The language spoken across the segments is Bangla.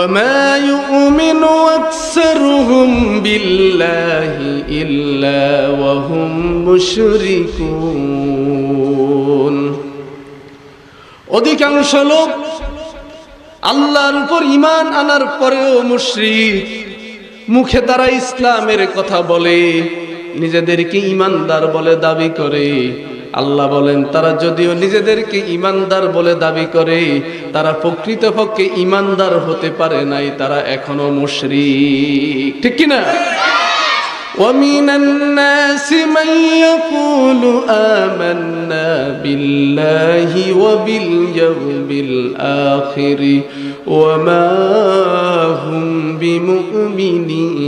وما يؤمن أكثرهم بالله إلا وهم مشركون অধিকাংশ লোক আল্লাহর উপর ঈমান আনার পরেও মুশরিক। মুখে তারা ইসলামের কথা বলে, নিজেদেরকে ঈমানদার বলে দাবি করে। আল্লাহ বলেন তারা যদিও নিজেদেরকে ঈমানদার বলে দাবি করে, তারা প্রকৃতপক্ষে ঈমানদার হতে পারে নাই, তারা এখনো মুশরিক। ঠিক কি না? وَمِنَ النَّاسِ مَن يَقُولُ آمَنَّا بِاللَّهِ وَبِالْيَوْمِ الْآخِرِ وَمَا هُمْ بِمُؤْمِنِينَ।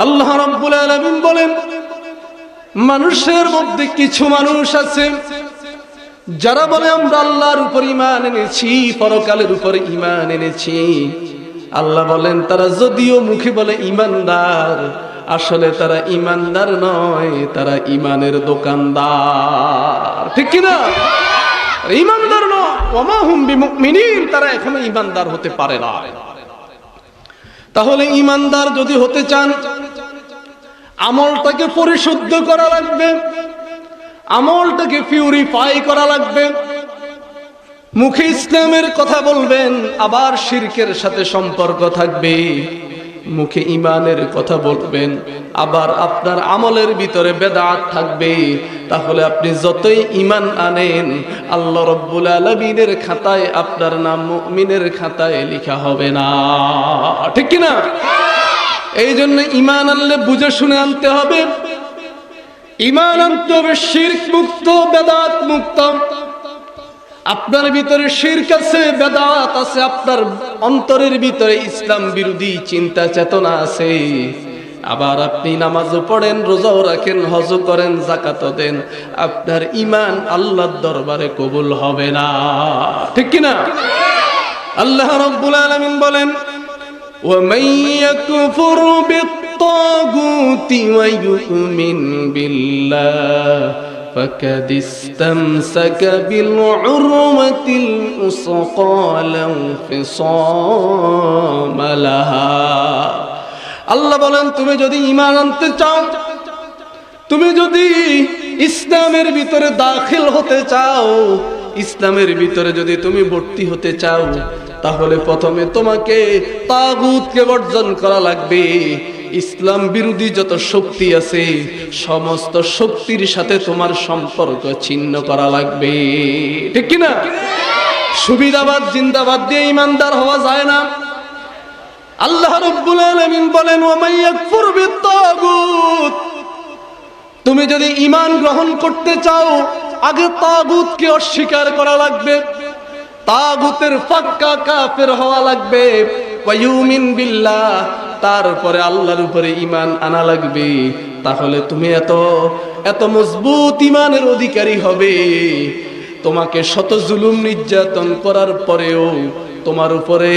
আল্লাহ রাব্বুল আলামিন বলেন, মানুষের মধ্যে কিছু মানুষ আছে যারা বলে আমরা আল্লাহর উপর ঈমান এনেছি, পরকালের উপর ঈমান এনেছি। আল্লাহ বলেন তারা যদিও মুখে বলে ঈমানদার, আসলে তারা ঈমানদার নয়, তারা ঈমানের দোকানদার। ঠিক কি না? ঈমানদার নয়, ওমা হুম বিমুমিনিন, তারা এখনো ঈমানদার হতে পারে না। তাহলে ঈমানদার যদি হতে চান, আমলটাকে পরিশুদ্ধ করা লাগবে, আমলটাকে পিউরিফাই করা লাগবে। মুখে ইসলামের কথা বলবেন, আবার শিরকের সাথে সম্পর্ক থাকবে। মুখে ঈমানের কথা বলবেন, আবার আপনার আমলের ভিতরে বেদাত থাকবে। তাহলে আপনি যতই ঈমান আনেন, আল্লাহ রাব্বুল আলামিনের খাতায় আপনার নাম মুমিনের খাতায় লেখা হবে না। ঠিক কি না? এই জন্য ঈমান আনলে বুঝে শুনে আনতে হবে। ঈমান আনতে হবে শিরক মুক্ত, বেদাত মুক্ত। আপনার ভিতরে শিরক আছে, বেদাত আছে, আপনার অন্তরের ভিতরে ইসলাম বিরোধী চিন্তা চেতনা আছে। আবার আপনি নামাজও পড়েন, রোজাও রাখেন, হজও করেন, যাকাতও দেন, আপনার ঈমান আল্লাহর দরবারে কবুল হবে না। ঠিক কি না? আল্লাহ রাব্বুল আলামিন বলেন, وَمَن يَكْفُرْ بِالطَّاغُوتِ وَيُؤْمِنْ بِاللَّهِ فَقَدِ اسْتَمْسَكَ بِالْعُرْوَةِ الْوُثْقَى لَا انفِصَامَ لَهَا। আল্লাহ বলেন তুমি যদি ঈমান আনতে চাও, তুমি যদি ইসলামের ভিতরে দাখিল হতে চাও, ইসলামের ভিতরে যদি তুমি ভর্তি হতে চাও, তাহলে প্রথমে তোমাকে তাগুতকে বর্জন করা লাগবে। ইসলাম বিরোধী যত শক্তি আছে, সমস্ত শক্তির সাথে তোমার সম্পর্ক ছিন্ন করা লাগবে। ঠিক কি না? সুবিধাবাদ জিন্দাবাদ দিয়ে ঈমানদার হওয়া যায় না। আল্লাহ রাব্বুল আলামিন বলেন, ওয়া মান ইয়াকফুর বিত-তাগুত, তুমি যদি ঈমান গ্রহণ করতে চাও, আগে তাগুতকে অস্বীকার করা লাগবে, তাগুতের পাক্কা কাফের হওয়া লাগবে। ওয়ায়ুমিন বিল্লাহ, তারপরে আল্লাহর উপরে ঈমান আনা লাগবে। তাহলে তুমি এত মজবুত ঈমানের অধিকারী হবে। তোমাকে শত জুলুম নির্যাতন করার পরেও, তোমার উপরে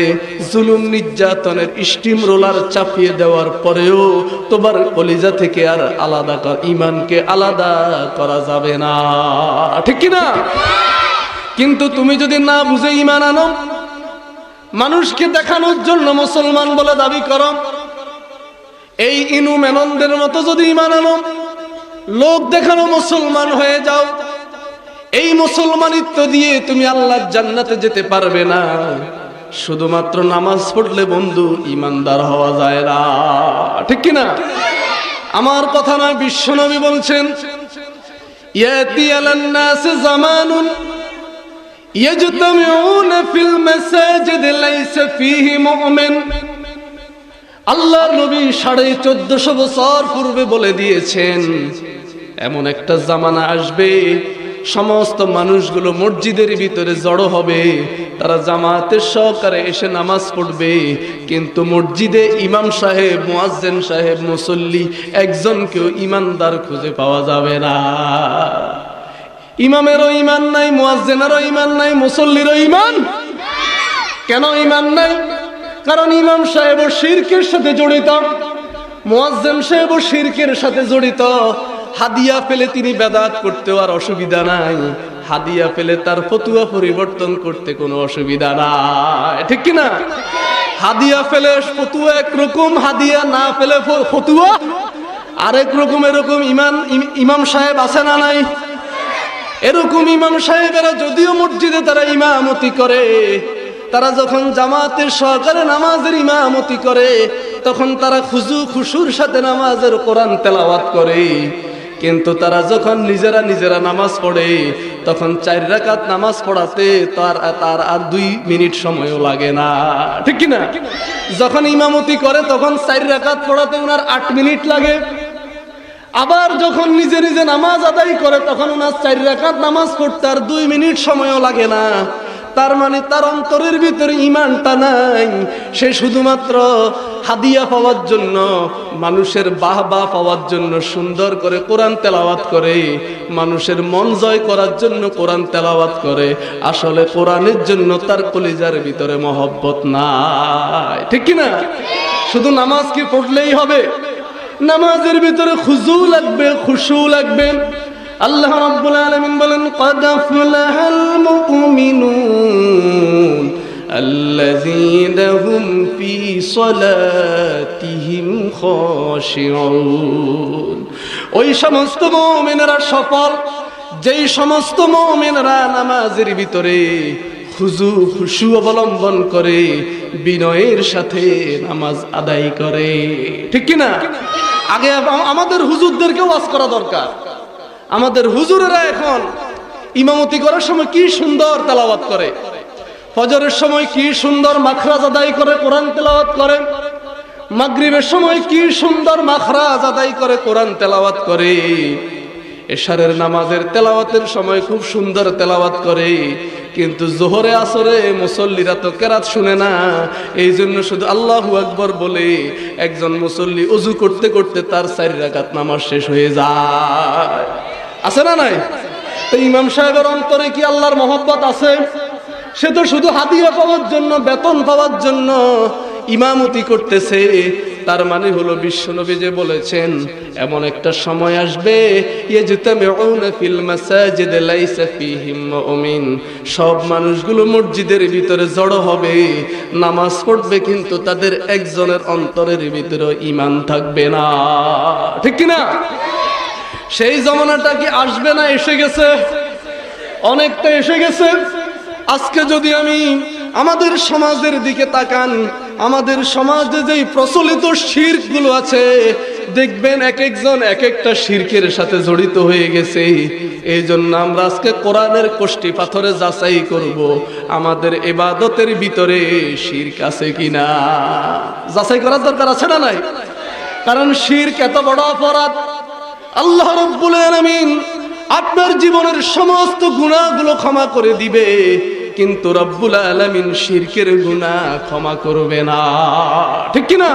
জুলুম নির্যাতনের স্টিম রোলার চাপিয়ে দেওয়ার পরেও তোমার কলিজা থেকে আর ঈমানকে আলাদা করা যাবে না। ঠিক কি না? কিন্তু তুমি যদি না বুঝে ঈমান আনো, মানুষকে দেখানোর জন্য মুসলমান বলে দাবি করো, এই ইনু মেননদের মতো যদি ঈমান আনো, লোক দেখানো মুসলমান হয়ে যাও, এই মুসলমানিত্ব দিয়ে তুমি আল্লাহর জান্নাতে যেতে পারবে না। শুধুমাত্র নামাজ পড়লে বন্ধু ঈমানদার হওয়া যায় না। ঠিক কি না? আমার কথা নয়, বিশ্বনবী বলছেন, ইয়াতি আলান নাস জামানুন ইয়াজতামিউনা ফিল মাসাজিদ লাইসা ফীহি মুমিন। আল্লাহর নবী 1450 বছর পূর্বে বলে দিয়েছেন, এমন একটা জামানা আসবে, সমস্ত মানুষগুলো মসজিদের ভিতরে জড়ো হবে, তারা জামাতের সহকারে এসে নামাজ পড়বে, কিন্তু মসজিদে ইমাম সাহেব, মুয়াজ্জিন সাহেব, মুসল্লি একজনকেও ঈমানদার খুঁজে পাওয়া যাবে না। ইমামেরও ঈমান নাই, মুয়াজ্জিনেরও ঈমান নাই, মুসল্লিরও ঈমান। কেন ঈমান নাই? কারণ ইমাম সাহেব শিরকের সাথে জড়িত, মুয়াজ্জিন সাহেব শিরকের সাথে জড়িত, হাদিয়া পেলে তিনি বেদাত করতেও আর অসুবিধা নাই, হাদিয়া পেলে তার ফতুয়া পরিবর্তন করতে কোনো অসুবিধা নাই, ঠিক কি না? হাদিয়া পেলে ফতুয়া একরকম, হাদিয়া না পেলে ফতুয়া আরেক রকম। এরকম ইমাম সাহেব আছে না নাই? এরকম ইমাম সাহেবেরা যদিও মসজিদে তারা ইমামতি করে, তারা যখন জামাতের সহকারে নামাজের ইমামতি করে তখন তারা খুশুর সাথে নামাজের কোরআন তেলাওয়াত করে, কিন্তু তারা যখন নিজেরা নামাজ পড়ে তখন 4 রাকাত নামাজ পড়াতে তার আর 2 মিনিট সময়ও লাগে না, ঠিক কি না? যখন ইমামতি করে তখন 4 রাকাত পড়াতে ওনার 8 মিনিট লাগে। আবার যখন নিজে নামাজ আদায় করে তখন ওনার 4 রাকাত নামাজ পড়তে আর 2 মিনিট সময়ও লাগে না। তার মানে তার অন্তরের ভিতরে ঈমানটা নাই, সে শুধুমাত্র হাদিয়া পাওয়ার জন্য, মানুষের বাহবা পাওয়ার জন্য সুন্দর করে কোরআন তেলাওয়াত করে, মানুষের মন জয় করার জন্য কোরআন তেলাওয়াত করে। আসলে কোরআনের জন্য তার কলিজার ভিতরে মহব্বত নাই, ঠিক কি না? শুধু নামাজ কি পড়লেই হবে? নামাজের ভিতরে খুজু লাগবে, খুশু লাগবে। আল্লাহ রাব্বুল আলামিন বলেন, ক্বাদ আফলাহাল মুমিনুন আল্লাযীনা হুম ফী সালাতিহিম খাশিউন। ওই সমস্ত মুমিনেরা সফল যেই সমস্ত মুমিনেরা নামাজের ভিতরে খুজু খুশু অবলম্বন করে, বিনয়ের সাথে নামাজ আদায় করে, ঠিক কি না? আগে আমাদের হুজুরদেরকে ওয়াজ করা দরকার। আমাদের হুজুরেরা এখন ইমামতি করার সময় কি সুন্দর তেলাওয়াত করে, ফজরের সময় কি সুন্দর মাখরাজ আদায় করে কোরআন তেলাওয়াত করে, মাগরিবের সময় কি সুন্দর মাখরাজ আদায় করে কোরআন তেলাওয়াত করে, এশারের নামাজের তেলাওয়াতের সময় খুব সুন্দর তেলাওয়াত করে। কিন্তু জোহরে আসরে মুসল্লিরা তো কেরাত শুনে না, এই জন্য শুধু আল্লাহু আকবার বলে একজন মুসল্লি ওযু করতে করতে তার 4 রাকাত নামাজ শেষ হয়ে যায়। আছে না নাই? তো ইমাম সাহেবের অন্তরে কি আল্লাহর মহব্বত আছে? সে তো শুধু হাদিয়া পাওয়ার জন্য, বেতন পাওয়ার জন্য ইমামতি করতেছে। তার মানে হলো বিশ্বনবী যে বলেছেন, এমন একটা সময় আসবে ইয়াজতামিউনা ফিল মাসাজিদ লাইসা ফীহিম মুমিন, সব মানুষগুলো মসজিদের ভিতরে জড়ো হবে, নামাজ পড়বে, কিন্তু তাদের একজনের অন্তরের ভিতরে ঈমান থাকবে না, ঠিক কি না? সেই জমানাটা কি আসবে না? এসে গেছে, অনেকটা এসে গেছে। আজকে যদি আমি আমাদের সমাজের দিকে তাকান, আমাদের সমাজে যেই প্রচলিত শিরক গুলো আছে, দেখবেন এক একজন এক একটা শিরকের সাথে জড়িত হয়ে গেছে। এই জন্য আমরা আজকে কোরআনের কষ্টি পাথরে যাচাই করব আমাদের ইবাদতের ভিতরে শিরক আছে কিনা। যাচাই করার দরকার আছে না নাই? কারণ শিরক এত বড় অপরাধ। আল্লাহ রাব্বুল আলামিন আপনার জীবনের সমস্ত গুনাহগুলো ক্ষমা করে দিবে, কিন্তু রব্বুল আলামিন শিরকের গুনাহ ক্ষমা করবে না, ঠিক কি না?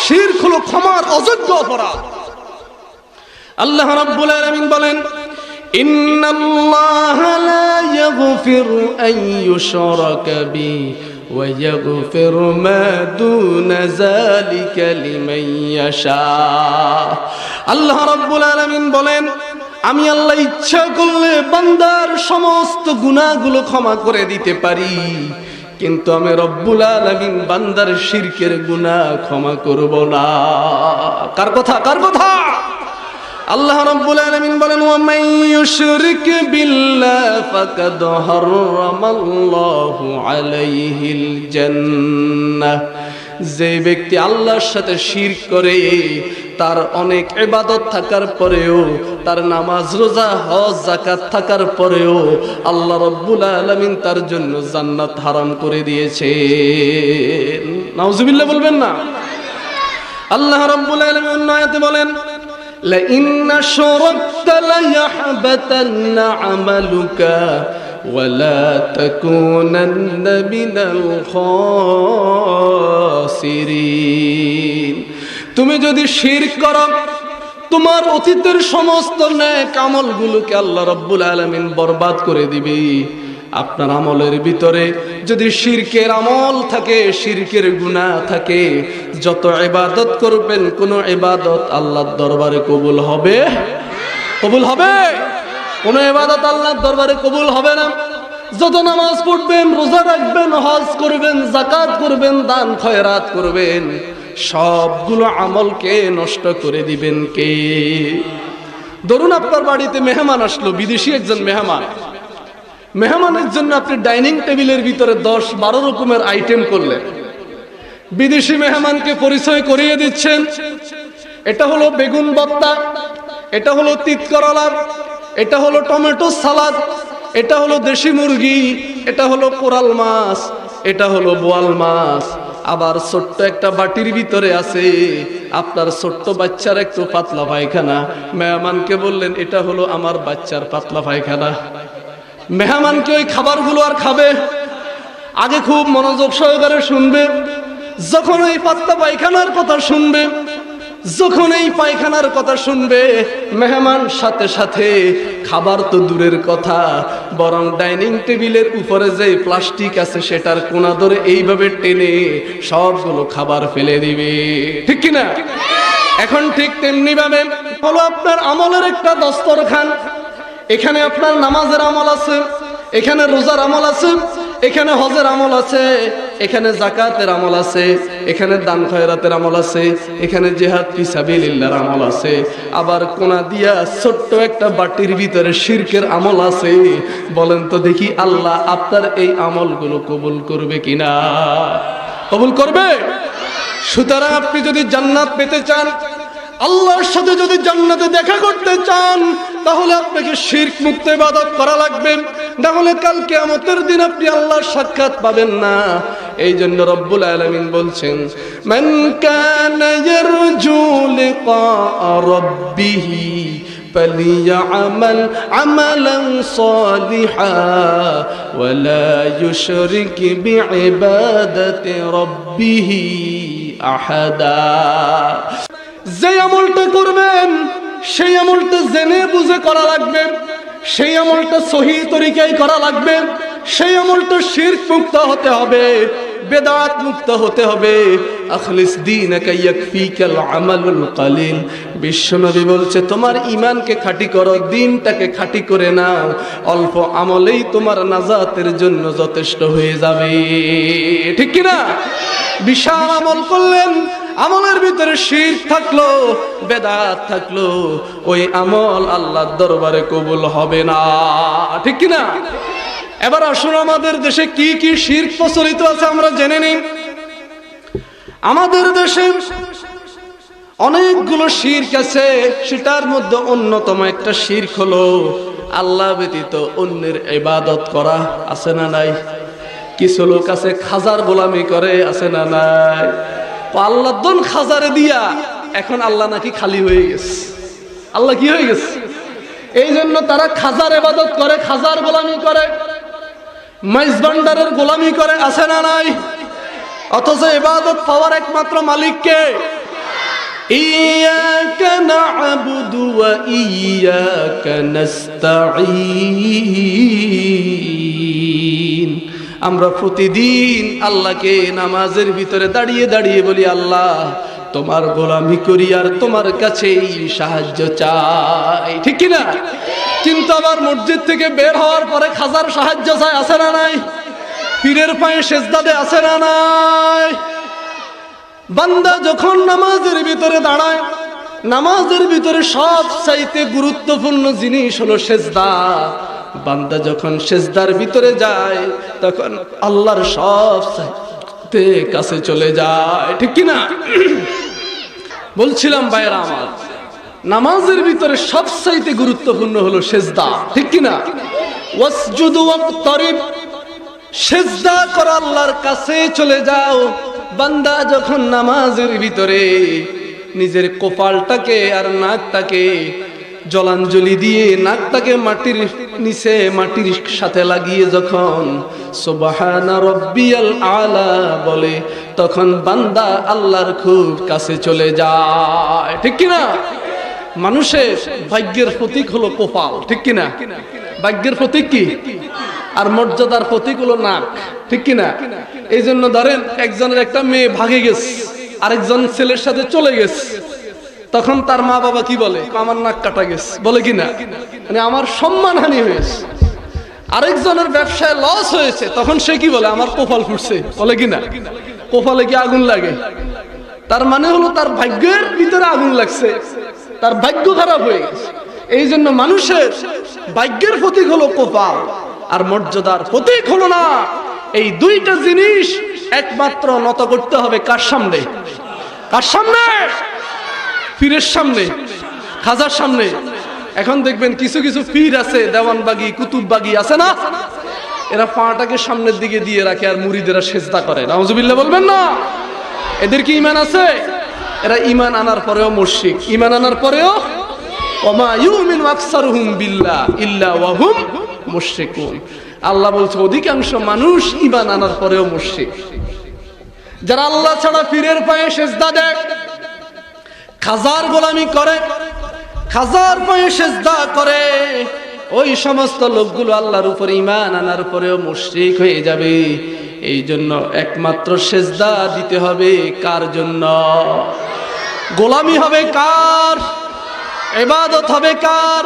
শিরক হলো ক্ষমার অযোগ্য অপরাধ। আল্লাহ রাব্বুল আলামিন বলেন, ইন্নাল্লাহা লা ইয়াগফিরু আন ইউশরাকা বিহি ওয়া ইয়াগফিরু মা দুনা যালিকা লিমান ইয়াশা। আল্লাহ রাব্বুল আলামিন বলেন, আমি আল্লাহ ইচ্ছা করলে বান্দার সমস্ত গুনাহগুলো ক্ষমা করে দিতে পারি, কিন্তু আমি রব্বুল আলামিন বান্দার শিরকের গুনাহ ক্ষমা করব না। কার কথা? কার কথা? আল্লাহ রাব্বুল আলামিন বলেন, ওয়া মান ইউশরিক বিল্লাহি ফাকাদ হারামাল্লাহু আলাইহিল জান্নাহ। যে ব্যক্তি আল্লাহর সাথে শিরক করে, তার অনেক ইবাদত থাকার পরেও, তার নামাজ রোজা হজ যাকাত থাকার পরেও আল্লাহ রাব্বুল আলামিন তার জন্য জান্নাত হারাম করে দিয়েছেন। নাউজুবিল্লাহ বলবেন না? আল্লাহ রাব্বুল আলামিন অন্য আয়াতে বলেন, লা ইন আশরাকতা লা ইয়াহবাতান্না আমালুকা ওয়া লা তাকুনান্না মিনাল খাসিরিন। তুমি যদি শিরক করো, তোমার অতীতের সমস্ত নেক আমলগুলোকে আল্লাহ রাব্বুল আলামিন বরবাদ করে দিবে। আপনার আমলের ভিতরে যদি শিরকের আমল থাকে, শিরকের গুনাহ থাকে, যত ইবাদত করবেন কোন ইবাদত আল্লাহর দরবারে কবুল হবে কবুল হবে? কোন ইবাদত আল্লাহর দরবারে কবুল হবে না। যত নামাজ পড়বেন, রোজা রাখবেন, হজ করবেন, যাকাত করবেন, দান খয়রাত করবেন, সবগুলো আমলকে নষ্ট করে দিবেন কে? ধরুন আপনার বাড়িতে মেহমান আসলো, বিদেশি একজন মেহমান। মেহমানের জন্য আপনি ডাইনিং টেবিলের ভিতরে 10-12 রকমের আইটেম করলেন। বিদেশি মেহমানকে পরিচয় করিয়ে দিচ্ছেন, এটা হলো বেগুন ভর্তা, এটা হলো তিত করলা, এটা হলো টমেটো সালাদ, এটা হলো দেশি মুরগি, এটা হলো কোরাল মাছ, এটা হলো বোয়াল মাছ। আবার ছোট্ট একটা বাটির ভিতরে আছে আপনার ছোট্ট বাচ্চার একটু পাতলা পায়খানা। মেহমানকে বললেন এটা হলো আমার বাচ্চার পাতলা পায়খানা। মেহমানকে ওই খাবারগুলো আর খাবে? আগে খুব মনোযোগ সহকারে শুনবে। যখন এই পাতলা পায়খানার কথা শুনবে, যখন এই পায়খানার কথা শুনবে, মেহমান সাথে সাথে খাবার তো দূরের কথা, বরং ডাইনিং টেবিলের উপরে যে প্লাস্টিক আছে সেটার কোনা ধরে এইভাবে টেনে সবগুলো খাবার ফেলে দিবে, ঠিক কিনা? এখন ঠিক তেমনি ভাবে হলো আপনার আমলের একটা দস্তরখান। এখানে আপনার নামাজের আমল আছে, এখানে রোজার আমল আছে, এখানে হজের আমল আছে, এখানে যাকাতের আমল আছে, এখানে দান খয়রাতের আমল আছে, এখানে জিহাদ ফি সাবিলিল্লাহর আমল আছে। আবার কোনা দিয়া ছোট্ট একটা বাটির ভিতরে শিরকের আমল আছে। বলেন তো দেখি আল্লাহ আপনার এই আমলগুলো কবুল করবে কিনা? কবুল করবে। সুতরাং আপনি যদি জান্নাত পেতে চান, আল্লাহর সাথে যদি জান্নাতে দেখা করতে চান, তাহলে আপনাকে শিরক মুক্ত ইবাদত করা লাগবে, না হলে কাল কিয়ামতের দিন আপনি আল্লাহর সাক্ষাৎ পাবেন না। এই জন্য রব্বুল আলামিন বলছেন, মান কানা ইয়ারজু লিকা রাব্বিহি ফালিয়ামাল আমালান সালিহা ওয়া লা ইউশরিক বিইবাদাতি রাব্বিহি আহাদা। যে আমলটা করবেন সেই আমলটা জেনে বুঝে করা লাগবে, সেই আমলটা সহি তরিকায় করা লাগবে, সেই আমলটা শিরক মুক্ত হতে হবে, বেদাত মুক্ত হতে হবে। আখলিস দীনাকা ইয়াকফিকাল আমালুল কালিল। বিশ্বনবী বলছে তোমার ঈমানকে খাঁটি করো, দ্বীনটাকে খাঁটি করে নাও, অল্প আমলেই তোমার নাজাতের জন্য যথেষ্ট হয়ে যাবে, ঠিক কি না? বিশাল আমল করলেন, আমলের ভিতরে শিরক থাকলো, বেদাত থাকলো, ওই আমল আল্লাহর দরবারে কবুল হবে না, ঠিক কি না? এবার আসুন আমাদের দেশে কি কি শিরক প্রচলিত আছে আমরা জেনে নিই। আমাদের দেশে অনেকগুলো শিরক আছে, সেটার মধ্যে অন্যতম একটা শিরক হলো আল্লাহ ব্যতীত অন্যের ইবাদত করা, আছে না নাই? কিছু লোক আছে খাজার গোলামি করে, আছে না নাই? আল্লাহ দন খাজারে দিয়া এখন আল্লাহ নাকি খালি হয়ে গেছে। আল্লাহ কি হয়ে গেছে? এই জন্য তারা খাজার ইবাদত করে, খাজার গোলামি করে, মাইজ ভান্ডারের গোলামি করে, আছে না নাই? অথচ ইবাদত পাওয়ার একমাত্র মালিক কে? ইয়াকা না'বুদু ওয়া ইয়াকা নাস্তাঈন। আমরা প্রতিদিন আল্লাহকে নামাজের ভিতরে দাঁড়িয়ে দাঁড়িয়ে বলি, আল্লাহ তোমার গোলামি করি আর তোমার কাছেই সাহায্য চাই, ঠিক কি না? কিন্তু আবার মসজিদ থেকে বের হওয়ার পরে খাজার সাহায্য চাই, আছে না নাই? পীরের পায়ে সেজদা দেয়, আছে না নাই? বান্দা যখন নামাজের ভিতরে দাঁড়ায়, নামাজের ভিতরে সবচাইতে গুরুত্বপূর্ণ জিনিস হলো সেজদা। বান্দা যখন সেজদার ভিতরে যায় তখন আল্লাহর সবচাইতে কাছে চলে যায়, ঠিক কি না? বলছিলাম ভাইরা আমার, নামাজের ভিতরে সবচাইতে গুরুত্বপূর্ণ হলো সেজদা, ঠিক কি না? ওয়াসজুদু ওয়াকতারিব, সেজদা করো, আল্লাহর কাছে চলে যাও। বান্দা যখন নামাজের ভিতরে নিজের কপালটাকে আর নাকটাকে জলাঞ্জলি দিয়ে নাকটাকে মাটির নিচে মাটির সাথে লাগিয়ে যখন সুবহানা রাব্বিয়াল আলা বলে, তখন বান্দা আল্লাহর খুব কাছে চলে যায়, ঠিক কি না? মানুষের ভাগ্যের প্রতীক হলো কপাল, ঠিক কি না? ভাগ্যের প্রতীক কি? আর মর্যাদার প্রতীক হলো নাক, ঠিক কি না? এই জন্য ধরেন একজনের একটা মেয়ে ভাগে গেছে, আরেকজন ছেলের সাথে চলে গেছে, তখন তার মা বাবা কি বলে, আমার নাক কাটা গেছে, বলে কিনা, মানে আমার সম্মানহানি হয়েছে। আরেকজনের ব্যবসায় লস হয়েছে, তখন সে কি বলে, আমার কপাল ফুটছে, বলে কিনা। কপালে কি আগুন লাগে? তার মানে হলো তার ভাগ্যের ভিতরে আগুন লাগছে, তার ভাগ্য খারাপ হয়ে গেছে। এই জন্য মানুষের ভাগ্যের প্রতীক হলো কপাল, আর মর্যাদার প্রতীক হলো না। এই দুইটা জিনিস একমাত্র নত করতে হবে কার সামনে? কার সামনে? পীরের সামনে, খাজার সামনে। এখন দেখবেন কিছু কিছু পীর আছে, দেওয়ানবাগি, কুতুববাগি আছে না, এরা পাটাকে সামনের দিকে দিয়ে রাখে আর মুরিদেরা সেজদা করে। নাউজুবিল্লাহ বলবেন না? এদের কি ঈমান আছে? এরা ঈমান আনার পরেও মুশরিক, ঈমান আনার পরেও ওমা ইউমিনু আকসারুহুম বিল্লাহ ইল্লা ওয়া হুম মুশরিকুন। আল্লাহ বলছে অধিকাংশ মানুষ ঈমান আনার পরেও মুশরিক। যারা আল্লাহ ছাড়া পীরের পায়ে সেজদা দেয়, খাজার গোলামি করে, খাজার পায়ে সেজদা করে, ওই সমস্ত লোকগুলো আল্লাহর উপর ঈমান আনার পরেও মুশরিক হয়ে যাবে। এই জন্য একমাত্র সেজদা দিতে হবে কার জন্য? গোলামি হবে কার? ইবাদত হবে কার?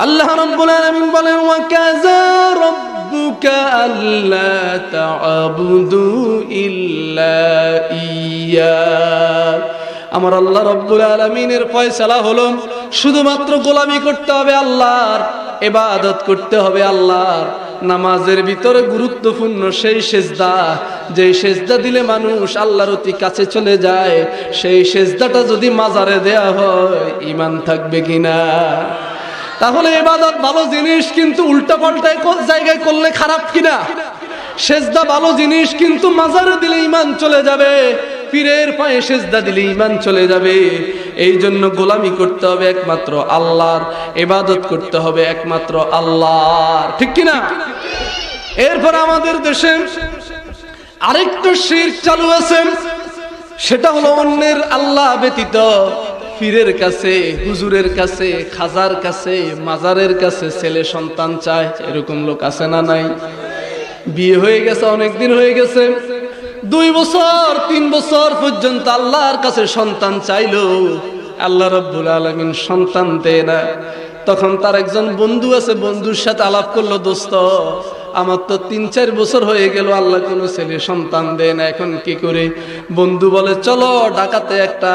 আল্লাহ রাব্বুল আলামিন বলেন ওয়া কাযা রাব্বুকা আল্লা তা'বুদু ইল্লা ইয়্যা। আমার আল্লাহ রাব্বুল আলামিনের ফয়সালা হলো শুধুমাত্র গোলামি করতে হবে আল্লাহর, ইবাদত করতে হবে আল্লাহর। নামাজের ভিতরে গুরুত্বপূর্ণ সেই সেজদা, যেই সেজদা দিলে মানুষ আল্লাহর অতি কাছে চলে যায়, সেই সেজদাটা যদি মাজারে দেয়া হয় ঈমান থাকবে কিনা? তাহলে ইবাদত ভালো জিনিস, কিন্তু উল্টা পাল্টা জায়গায় করলে খারাপ কিনা? সেজদা ভালো জিনিস, কিন্তু মাজারে দিলে ঈমান চলে যাবে, পীরের পায়ে সেজদা দিলে ঈমান চলে যাবে। এই জন্য গোলামি করতে হবে একমাত্র আল্লাহর, ইবাদত করতে হবে একমাত্র আল্লাহর, ঠিক কিনা? এরপর আমাদের দেশে আরেকটা শিরক চালু আছে, সেটা হলো অন্যের আল্লাহ ব্যতীত পীরের কাছে, হুজুরের কাছে, খাজার কাছে, মাজারের কাছে ছেলে সন্তান চায়। এরকম লোক আছে না নাই? বিয়ে হয়ে গেছে, অনেকদিন হয়ে গেছে, 2 বছর 3 বছর পর্যন্ত আল্লাহর কাছে সন্তান চাইলো, আল্লাহ রাব্বুল আলামিন সন্তান দেয় না। তখন তার একজন বন্ধু আছে, বন্ধুর সাথে আলাপ করলো, দোস্ত আমার তো 3-4 বছর হয়ে গেল আল্লাহ কোনো ছেলে সন্তান দেয় না, এখন কি করে? বন্ধু বলে চলো ঢাকাতে একটা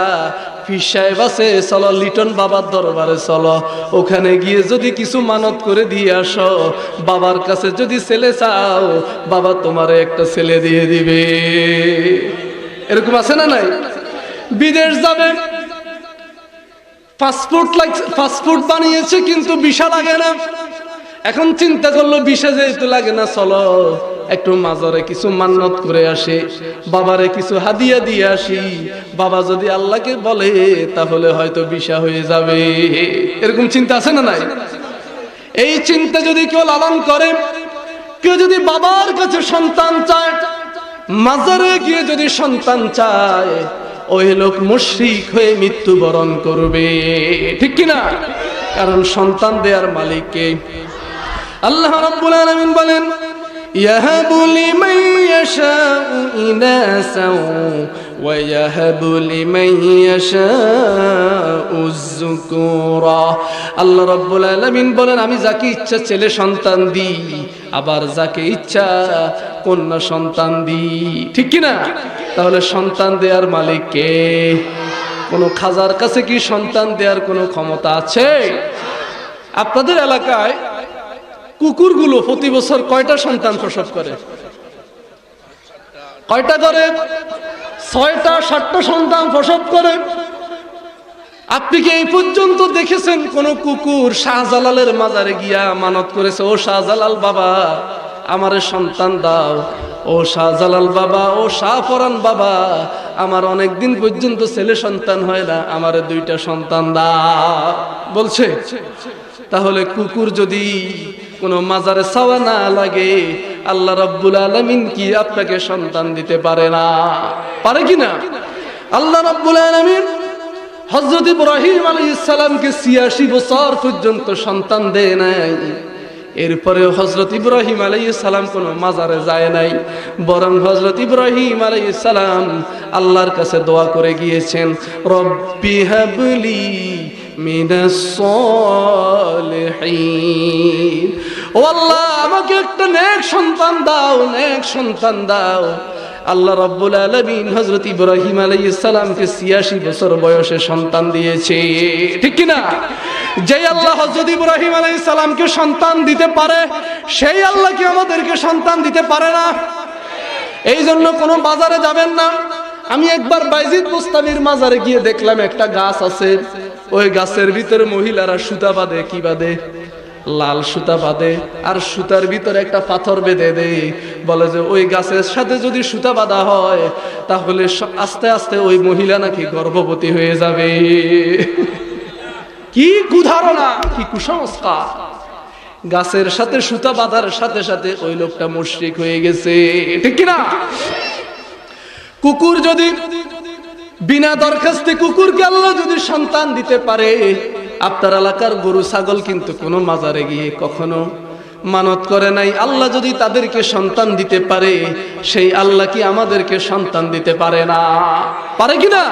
পীর সাহেব আছে, চলো লিটন বাবার দরবারে চলো, ওখানে গিয়ে যদি কিছু মানত করে দিয়ে আসো, বাবার কাছে যদি ছেলে চাও, বাবা তোমারে একটা ছেলে দিয়ে দিবে। এরকম আছে না নাই? বিদেশ যাবে, পাসপোর্ট বানিয়েছে কিন্তু ভিসা লাগে না। এখন চিন্তা করলো ভিসা যেহেতু লাগে না, চলো একটু মাজারে কিছু মান্নত করে আসে, বাবারে কিছু হাদিয়া দিয়ে আসি, বাবা যদি আল্লাহকে বলে তাহলে হয়তো ভিসা হয়ে যাবে। এরকম চিন্তা আছে না নাই? এই চিন্তা যদি কেউ লালন করে, কেউ যদি বাবার কাছে সন্তান চায়, মাজারে গিয়ে যদি সন্তান চায়, ওই লোক মুশরিক হয়ে মৃত্যুবরণ করবে, ঠিক কিনা? কারণ সন্তান দেয়ার মালিক কে? আল্লাহ রাব্বুল আলামিন বলেন ইয়াহাবু লিমান ইয়াশাউ ইনাসাও ওয়া ইয়াহাবু লিমান ইয়াশাউ যুকুরা। আল্লাহ রাব্বুল আলামিন বলেন আমি যাকে ইচ্ছা ছেলে সন্তান দিই, আবার যাকে ইচ্ছা কন্যা সন্তান দিই, ঠিক কিনা? তাহলে সন্তান দেয়ার মালিক কে? কোন খাজার কাছে কি সন্তান দেওয়ার কোনো ক্ষমতা আছে? আপনাদের এলাকায় কুকুরগুলো প্রতি বছর কয়টা সন্তান প্রসব করে? কয়টা করে? 6টা 7টা সন্তান প্রসব করে। আপনি কি এই পর্যন্ত দেখেছেন কোন কুকুর শাহজালালের মাজারে গিয়া মানত করেছে, ও শাহজালাল বাবা আমারে সন্তান দাও, ও শাহজালাল বাবা, ও শাহপরান বাবা আমার অনেক দিন পর্যন্ত ছেলে সন্তান হয় না, আমারে 2টা সন্তান দাও বলছে? তাহলে কুকুর যদি কোনো মাজারে চাওয়া না লাগে, আল্লাহ রাব্বুল আলামিন কি আপনাকে সন্তান দিতে পারে না? পারে কি না? আল্লাহ রাব্বুল আলামিন হযরত ইব্রাহিম আলাইহিস সালামকে 86 বছর পর্যন্ত সন্তান দেয় নাই, এরপরে হযরত ইব্রাহিম আলাইহিস সালাম কোনো মাজারে যায় নাই, বরং হযরত ইব্রাহিম আলাইহিস সালাম আল্লাহর কাছে দোয়া করে গিয়েছেন, রব্বি হাবলি মিনাস সালিহিন, ও আল্লাহ আমাকে একটা নেক সন্তান দাও, নেক সন্তান দাও। আল্লাহ রাব্বুল আলামিন হযরত ইব্রাহিম আলাইহিস সালামকে ৮৬ বছর বয়সে সন্তান দিয়েছে, ঠিক কি না? যেই আল্লাহ হযরত ইব্রাহিম আলাইহিস সালামকে সন্তান দিতে পারে, সেই আল্লাহ কি আমাদেরকে সন্তান দিতে পারে না? এই জন্য কোনো বাজারে যাবেন না। আমি একবার বাইজিদ বুস্তামির মাজারে গিয়ে দেখলাম একটা গাছ আছে, ওই গাছের ভিতরে মহিলারা সুতা বাঁধে। কি বাঁধে? লাল সুতা বাঁধে, আর সুতার ভিতরে একটা পাথর বেঁধে দেয়। বলে যে ওই গাছের সাথে যদি সুতা বাঁধা হয় তাহলে আস্তে আস্তে ওই মহিলা নাকি গর্ভবতী হয়ে যাবে। কি কুধারণা, কি কুসংস্কার! গাছের সাথে সুতা বাঁধার সাথে সাথে ওই লোকটা মুশরিক হয়ে গেছে, ঠিক কিনা? কুকুর যদি বিনা দরখাস্তে কুকুরকে আল্লাহ যদি সন্তান দিতে পারে, আপনার এলাকার গরু ছাগল কিন্তু কোনো মাজারে গিয়ে কখনো মানত করে নাই। আল্লাহ যদি তাদেরকে সন্তান দিতে পারে, সেই আল্লাহ কি আমাদেরকে সন্তান দিতে পারে না? পারে কিনা?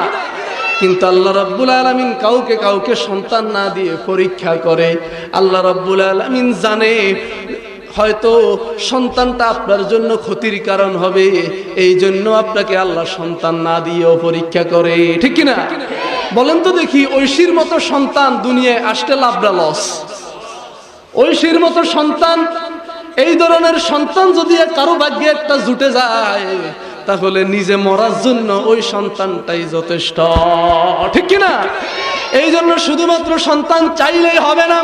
কিন্তু আল্লাহ রাব্বুল আলামিন কাউকে কাউকে সন্তান না দিয়ে পরীক্ষা করে। আল্লাহ রাব্বুল আলামিন জানে হয়তো সন্তানটা আপনার জন্য ক্ষতির কারণ হবে, এই জন্য আপনাকে আল্লাহ সন্তান না দিয়েও পরীক্ষা করে, ঠিক কিনা? বলেন তো দেখি, ঐশীর মতো সন্তান দুনিয়ায় আসতে লাভ না লস? ঐশীর মতো সন্তান, এই ধরনের সন্তান যদি কারো ভাগ্যে একটা জুটে যায়, তাহলে নিজে মরার জন্য ওই সন্তানটাই যথেষ্ট, ঠিক কিনা? এই জন্য শুধুমাত্র সন্তান চাইলেই হবে না,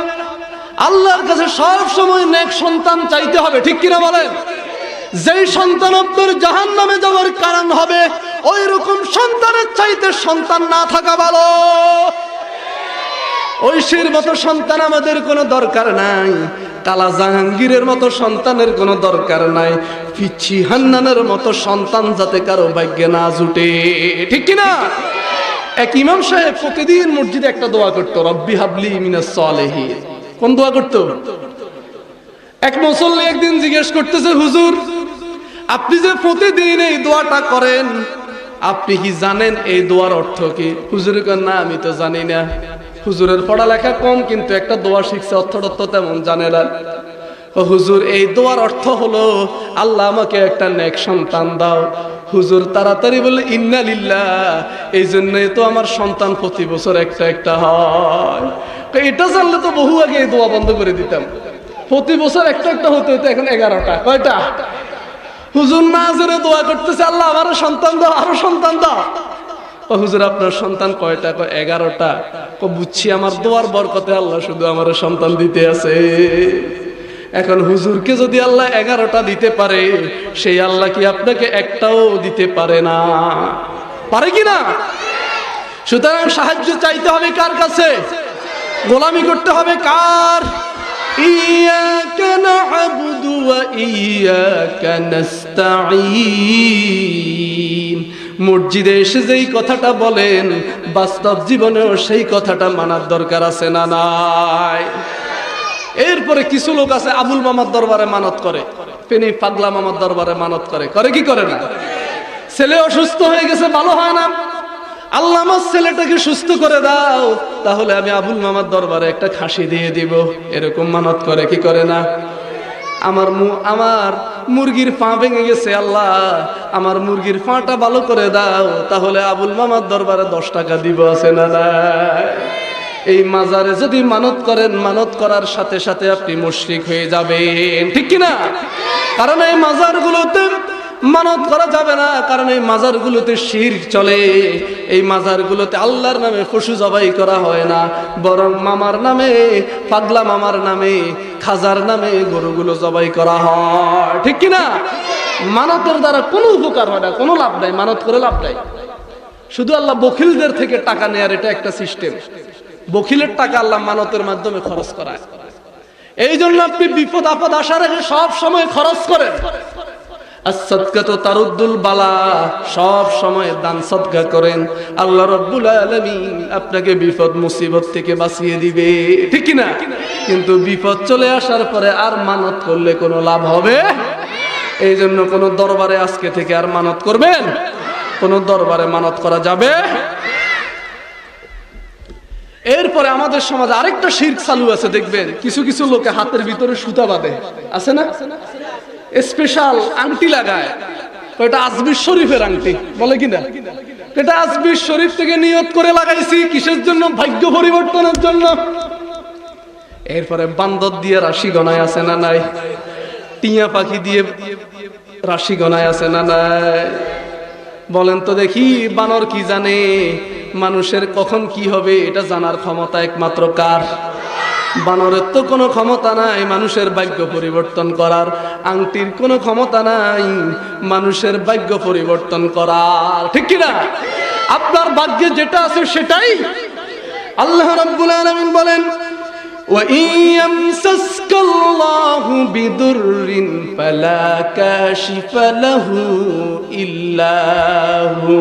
আল্লাহর কাছে সব সময় নেক সন্তান চাইতে হবে, ঠিক কিনা বলেন? যেই সন্তান আপনার জাহান্নামে যাওয়ার কারণ হবে, ওই রকম সন্তানের চাইতে সন্তান না থাকা ভালো। ঐশীর মতো সন্তান আমাদের কোনো দরকার নাই, কালা জাহাঙ্গীরের মতো সন্তানের কোনো দরকার নাই, পিচ্ছি হান্নানের মতো সন্তান যাতে কারো ভাগ্যে না জুটে, ঠিক কিনা? এক ইমাম সাহেব প্রতিদিন মসজিদে একটা দোয়া করতো, রব্বি হাবলি মিনাস সালিহিন। কোন দোয়া করতো? এক মুসল্লি একদিন জিজ্ঞেস করতেছে, হুজুর আপনি যে প্রতিদিন এই দোয়াটা করেন, আপনি কি জানেন এই দোয়ার অর্থ কি? হুজুর কন না, আমি তো জানি না। হুজুরের পড়ালেখা কম, কিন্তু একটা দোয়া শিখছে, অর্থ তেমন জানে না। ও হুজুর, এই দোয়ার অর্থ হলো আল্লাহ আমাকে একটা নেক সন্তান দাও। হুজুর তাড়াতাড়ি বলে ইন্না লিল্লাহ, এই জন্যই তো আমার সন্তান প্রতি বছর একটা একটা হয়। এটা জানলে তো বহু আগে এই দোয়া বন্ধ করে দিতাম। প্রতি বছর একটা একটা হতে হতে এখন 11টা। কয়টা? হুজুর না জেনে দোয়া করতেছে, আল্লাহ আমারও সন্তান দাও, আরো সন্তান দাও। ও হুজুর আপনার সন্তান কয়টা? 11টা। বুঝছি, আমার দোয়ার বরকতে আল্লাহ শুধু আমার সন্তান দিতে আছে। এখন হুজুরকে যদি আল্লাহ 11টা দিতে পারে, সেই আল্লাহ কি আপনাকে একটাও দিতে পারে না? পারে কি না? সুতরাং সাহায্য চাইতে হবে কার কাছে? গোলামি করতে হবে কার? ইয়াকা না'বুদু ওয়া ইয়াকা নাস্তাঈন। মসজিদে এসে যেই কথাটা বলেন, বাস্তব জীবনেও সেই কথাটা মানার দরকার আছে না নাই? এরপরে কিছু লোক আছে আবুল মামার দরবারে মানত করে, ফেনী পাগলা মামার দরবারে মানত করে, করে কি করে না? ছেলে অসুস্থ হয়ে গেছে, ভালো হয় না, আল্লাহ আমার ছেলেটাকে সুস্থ করে দাও, তাহলে আমি আবুল মামার দরবারে একটা খাসি দিয়ে দিব, এরকম মানত করে কি করে না? আমার মুরগির পা ভেঙে গেছে, আল্লাহ আমার মুরগির পাটা ভালো করে দাও, তাহলে আবুল মামার দরবারে 10 টাকা দিব, আছে না নাই? এই মাজারে যদি মানত করেন, মানত করার সাথে সাথে আপনি মুশরিক হয়ে যাবেন, ঠিক কিনা? কারণ এই মাজারগুলোতে মানত করা যাবে না, কারণ এই মাজারগুলোতে শিরক চলে। এই মাজারগুলোতে আল্লাহর নামে পশু জবাই করা হয় না, বরং মামার নামে, পাগলা মামার নামে, খাজার নামে গরুগুলো জবাই করা হয়, ঠিক কিনা? মানতের দ্বারা কোনো উপকার হয় না, কোনো লাভ নাই, মানত করে লাভ নাই। শুধু আল্লাহ বখিলদের থেকে টাকা নেয়ার এটা একটা সিস্টেম। বখিলের টাকা আল্লাহ মানতের মাধ্যমে খরচ করায়। এই জন্য আপনি বিপদ আপদ আসার আগে সব সময় খরচ করেন। as-sadaqatu taruddul বালা, সব সময় দান সদকা করেন, আল্লাহ রাব্বুল আলামিন আপনাকে বিপদ মুসিবত থেকে বাঁচিয়ে দিবে, ঠিক কি না? কিন্তু বিপদ চলে আসার পরে আর মানত করলে কোনো লাভ হবে? এই জন্য কোন দরবারে আজকে থেকে আর মানত করবেন? কোন দরবারে মানত করা যাবে? এরপরে আমাদের সমাজে আরেকটা শিরক চালু আছে, দেখবেন কিছু কিছু লোকে হাতের ভিতরে সুতা বাঁধে, আছে না? স্পেশাল আংটি লাগায়, এটা আজমির শরীফের আংটি বলে কিনা, এটা আজমির শরীফ থেকে নিয়ত করে লাগাইছি, কিসের জন্য? ভাগ্য পরিবর্তনের জন্য। এরপরে বান্দর দিয়ে রাশি গণায়, আছে না নাই? টিয়া পাখি দিয়ে রাশি গণায়, আছে না নাই? বলেন তো দেখি, বানর কি জানে মানুষের কখন কি হবে এটা জানার ক্ষমতা একমাত্র কার? বানরের তো কোনো ক্ষমতা নাই মানুষের ভাগ্য পরিবর্তন করার, আংটির কোনো ক্ষমতা নাই মানুষের ভাগ্য পরিবর্তন করার, ঠিক কি না? আপনার ভাগ্যে যেটা আছে সেটাই। আল্লাহ রাব্বুল আলামিন বলেন, وَإِن يَمْسَسْكَ اللَّهُ بِضُرٍّ فَلَا كَاشِفَ لَهُ إِلَّا هُوَ।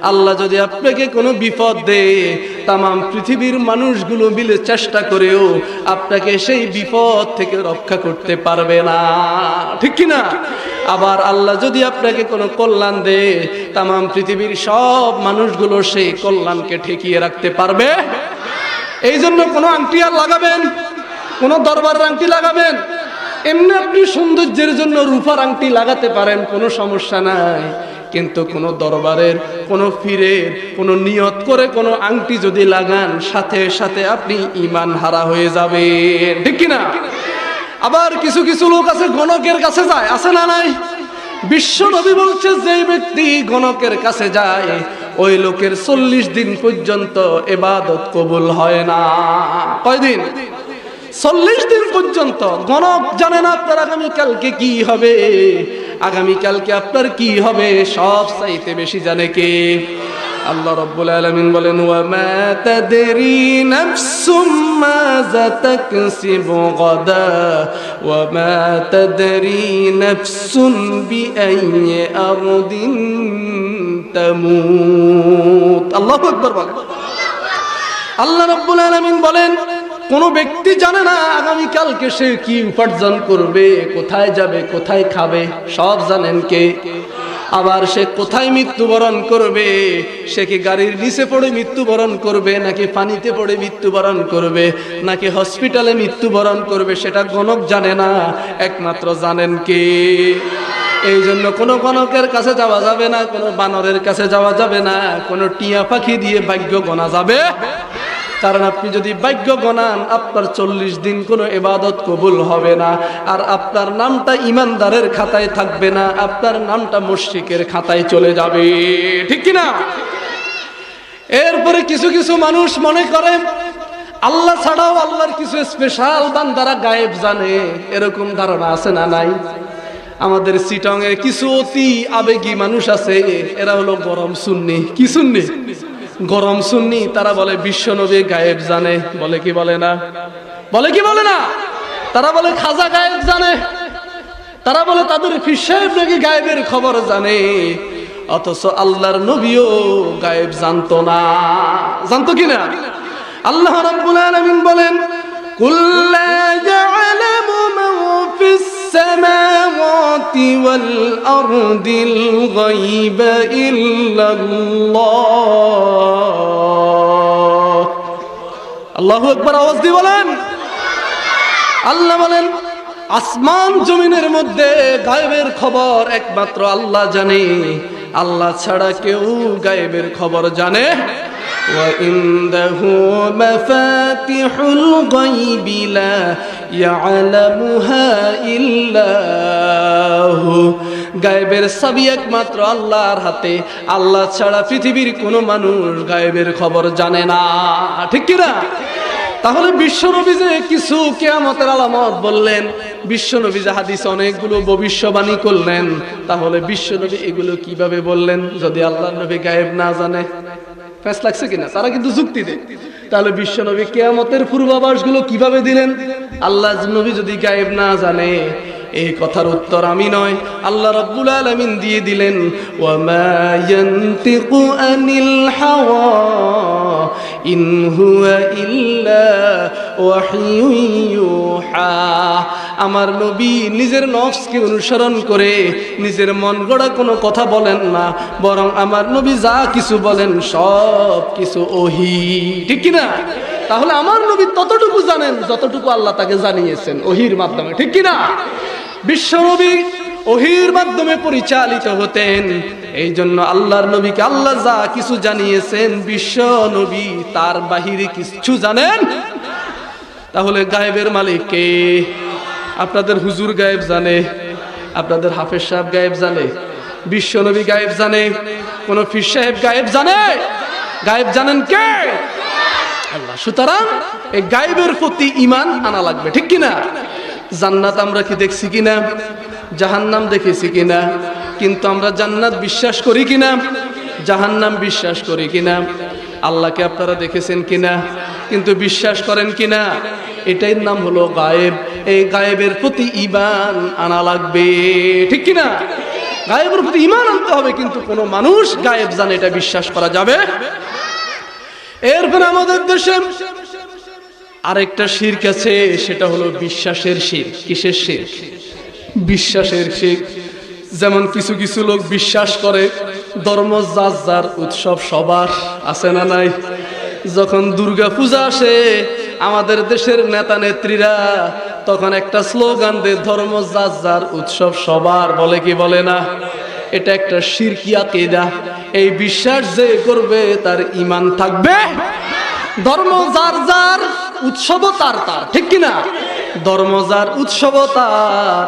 আল্লাহ যদি আপনাকে কোনো বিপদ দেয়, তাম পৃথিবীর মানুষগুলো মিলে চেষ্টা করেও আপনাকে সেই বিপদ থেকে রক্ষা করতে পারবে না, ঠিক কি না? আবার আল্লাহ যদি আপনাকে কোনো কল্যাণ দেয়, তাম পৃথিবীর সব মানুষগুলো সেই কল্যাণকে ঠেকিয়ে রাখতে পারবে? এই জন্য কোনো আংটি আর লাগাবেন, কোনো দরবারের আংটি লাগাবেন, এমনি আপনি সৌন্দর্যের জন্য রূপার আংটি লাগাতে পারেন, কোনো সমস্যা নাই। কিন্তু কোনো দরবারের, কোনো ফিরের, কোনো নিয়ত করে কোনো আংটি যদি লাগান, সাথে সাথে আপনি ঈমান হারা হয়ে যাবেন, ঠিক কিনা? আবার কিছু কিছু লোক আছে গণকের কাছে যায়, আছে না নাই? বিশ্ব নবী বলছে, যে ব্যক্তি গণকের কাছে যায় ওই লোকের 40 দিন পর্যন্ত ইবাদত কবুল হয় না। কয়দিন? 40 দিন পর্যন্ত। গণক জানে না আপনার আগামীকালকে কি হবে, আগামীকালকে আপনার কি হবে সব চাইতে বেশি জানে কে? আল্লাহ রাব্বুল আলামিন বলেন, ওয়া মা তাদরি নাফসুম মাযা তাকসিবু গাদা ওয়া মা তাদরি নাফসুন বিআইয়ি আরদিন তামুত। আল্লাহু আকবার বলেন। আল্লাহ রাব্বুল আলামিন বলেন, কোন ব্যক্তি জানে না আগামীকালকে সে কি উপার্জন করবে, কোথায় যাবে, কোথায় খাবে, সব জানেন কে? আবার সে কোথায় মৃত্যুবরণ করবে, সে কি গাড়ির নিচে পড়ে মৃত্যুবরণ করবে, নাকি পানিতে পড়ে মৃত্যুবরণ করবে, নাকি হসপিটালে মৃত্যুবরণ করবে, সেটা গণক জানে না, একমাত্র জানেন কে? এই জন্য কোনো গণকের কাছে যাওয়া যাবে না, কোনো বানরের কাছে যাওয়া যাবে না, কোনো টিয়া পাখি দিয়ে ভাগ্য গোনা যাবে। কারণ আপনি যদি ভাগ্য গণান, আপনার 40 দিন কোনো ইবাদত কবুল হবে না, আর আপনার নামটা ইমানদারের খাতায় থাকবে না, আপনার নামটা মুশরিকের খাতায় চলে যাবে, ঠিক কি না? এরপরে কিছু কিছু মানুষ মনে করে আল্লাহ ছাড়াও আল্লাহর কিছু স্পেশাল বান্দারা গায়েব জানে, এরকম ধারণা আছে না নাই? আমাদের চিটং এর কিছু অতি আবেগী মানুষ আছে, এরা হলো গরম সুন্নি। কি সুন্নি? গরম সুন্নি। তারা বলে বিশ্বনবী গায়েব জানে, বলে কি বলে না? বলে কি বলে না? তারা বলে খাজা গায়েব জানে, তারা বলে তাদের পীর সাহেব নাকি গায়েবের খবর জানে, অথচ আল্লাহর নবীও গায়েব জানতো না। জানতো কিনা? আল্লাহ রাব্বুল আলামিন বলেন, কুল্লা ইয়ালামু মান ফিস সামাওয়াতি ওয়াল আরদিল গায়বা ইল্লাল্লাহ। আল্লাহু আকবার, আওয়াজ দিয়ে বলেন। আল্লাহ বলেন, আসমান জমিনের মধ্যে গায়েবের খবর একমাত্র আল্লাহ জানে, আল্লাহ ছাড়া কেউ গায়েবের খবর জানে। ওয়া ইনদাহু মাফাতিহুল গায়বি লা ইয়ালামুহা ইল্লাহু। গায়েবের চাবি একমাত্র আল্লাহর হাতে, আল্লাহ ছাড়া পৃথিবীর কোনো মানুষ গায়েবের খবর জানে না, ঠিক কি না? তাহলে বিশ্বনবী যে কিছু কিয়ামতের আলামত বললেন, বিশ্বনবী যে হাদিসে অনেকগুলো ভবিষ্যবাণী করলেন, তাহলে বিশ্বনবী এগুলো কিভাবে বললেন যদি আল্লাহর নবী গায়েব না জানে? ফেস লাগছে কিনা? তারা কিন্তু যুক্তি দেয়। তাহলে বিশ্বনবী কিয়ামতের পূর্বাভাস গুলো কিভাবে দিলেন? আল্লাহ নবী যদি গায়েব না জানে, এই কথার উত্তর আমি নয়, আল্লাহ রাব্বুল আলামিন দিয়ে দিলেন, ওয়া মা ইয়ানতিকু আনিল হাওয়া ইন হুয়া ইল্লা ওয়াহয়ুন ইউহা। আমার নবী নিজের নফসকে অনুসরণ করে নিজের মন গড়া কোনো কথা বলেন না, বরং আমার নবী যা কিছু বলেন সব কিছু ওহী, ঠিক কি না? তাহলে আমার নবী ততটুকু জানেন যতটুকু আল্লাহ তাকে জানিয়েছেন ওহীর মাধ্যমে, ঠিক কি না? বিশ্ব নবী ওহীর মাধ্যমে পরিচালিত হতেন। এই জন্য আল্লাহর নবীকে আল্লাহ যা কিছু জানিয়েছেন বিশ্ব নবী তার বাহিরে কিছু জানেন। তাহলে গায়েবের মালিক কে? আপনাদের হুজুর গায়েব জানে, আপনাদের হাফেজ সাহেব গায়েব জানে, বিশ্ব নবী গায়েব জানে, কোন পীর সাহেব গায়েব জানে? গায়েব জানেন কে? আল্লাহ। সুতরাং এই গায়েবের প্রতি ঈমান আনা লাগবে, ঠিক কিনা? জান্নাত আমরা কি দেখছি কিনা, জাহান্নাম দেখেছি কিনা, কিন্তু আমরা জান্নাত বিশ্বাস করি কিনা, জাহান্নাম বিশ্বাস করি কিনা? আল্লাহকে আপনারা দেখেছেন কিনা, কিন্তু বিশ্বাস করেন কিনা? এটাই নাম হলো গায়েব। এই গায়েবের প্রতি ঈমান আনা লাগবে, ঠিক কিনা? গায়েবের প্রতি ঈমান আনতে হবে, কিন্তু কোনো মানুষ গায়েব জানে এটা বিশ্বাস করা যাবে? এরপর আমাদের দেশে আরেকটা শিরক আছে, সেটা হলো বিশ্বাসের শিরক। কিসের শিরক? বিশ্বাসের শিরক। যেমন কিছু কিছু লোক বিশ্বাস করে ধর্ম যার যার, উৎসব সবার, আছে না নাই? যখন দুর্গা পূজা আসে আমাদের দেশের নেতা নেত্রীরা তখন একটা স্লোগান দেয়, ধর্ম যার যার, উৎসব সবার, বলে কি বলে না? এটা একটা শিরকি আকীদা। এই বিশ্বাস যে করবে তার ঈমান থাকবে। ধর্ম যার যার, উৎসব তার তার, ঠিক কিনা? ধর্ম যার, উৎসব তার,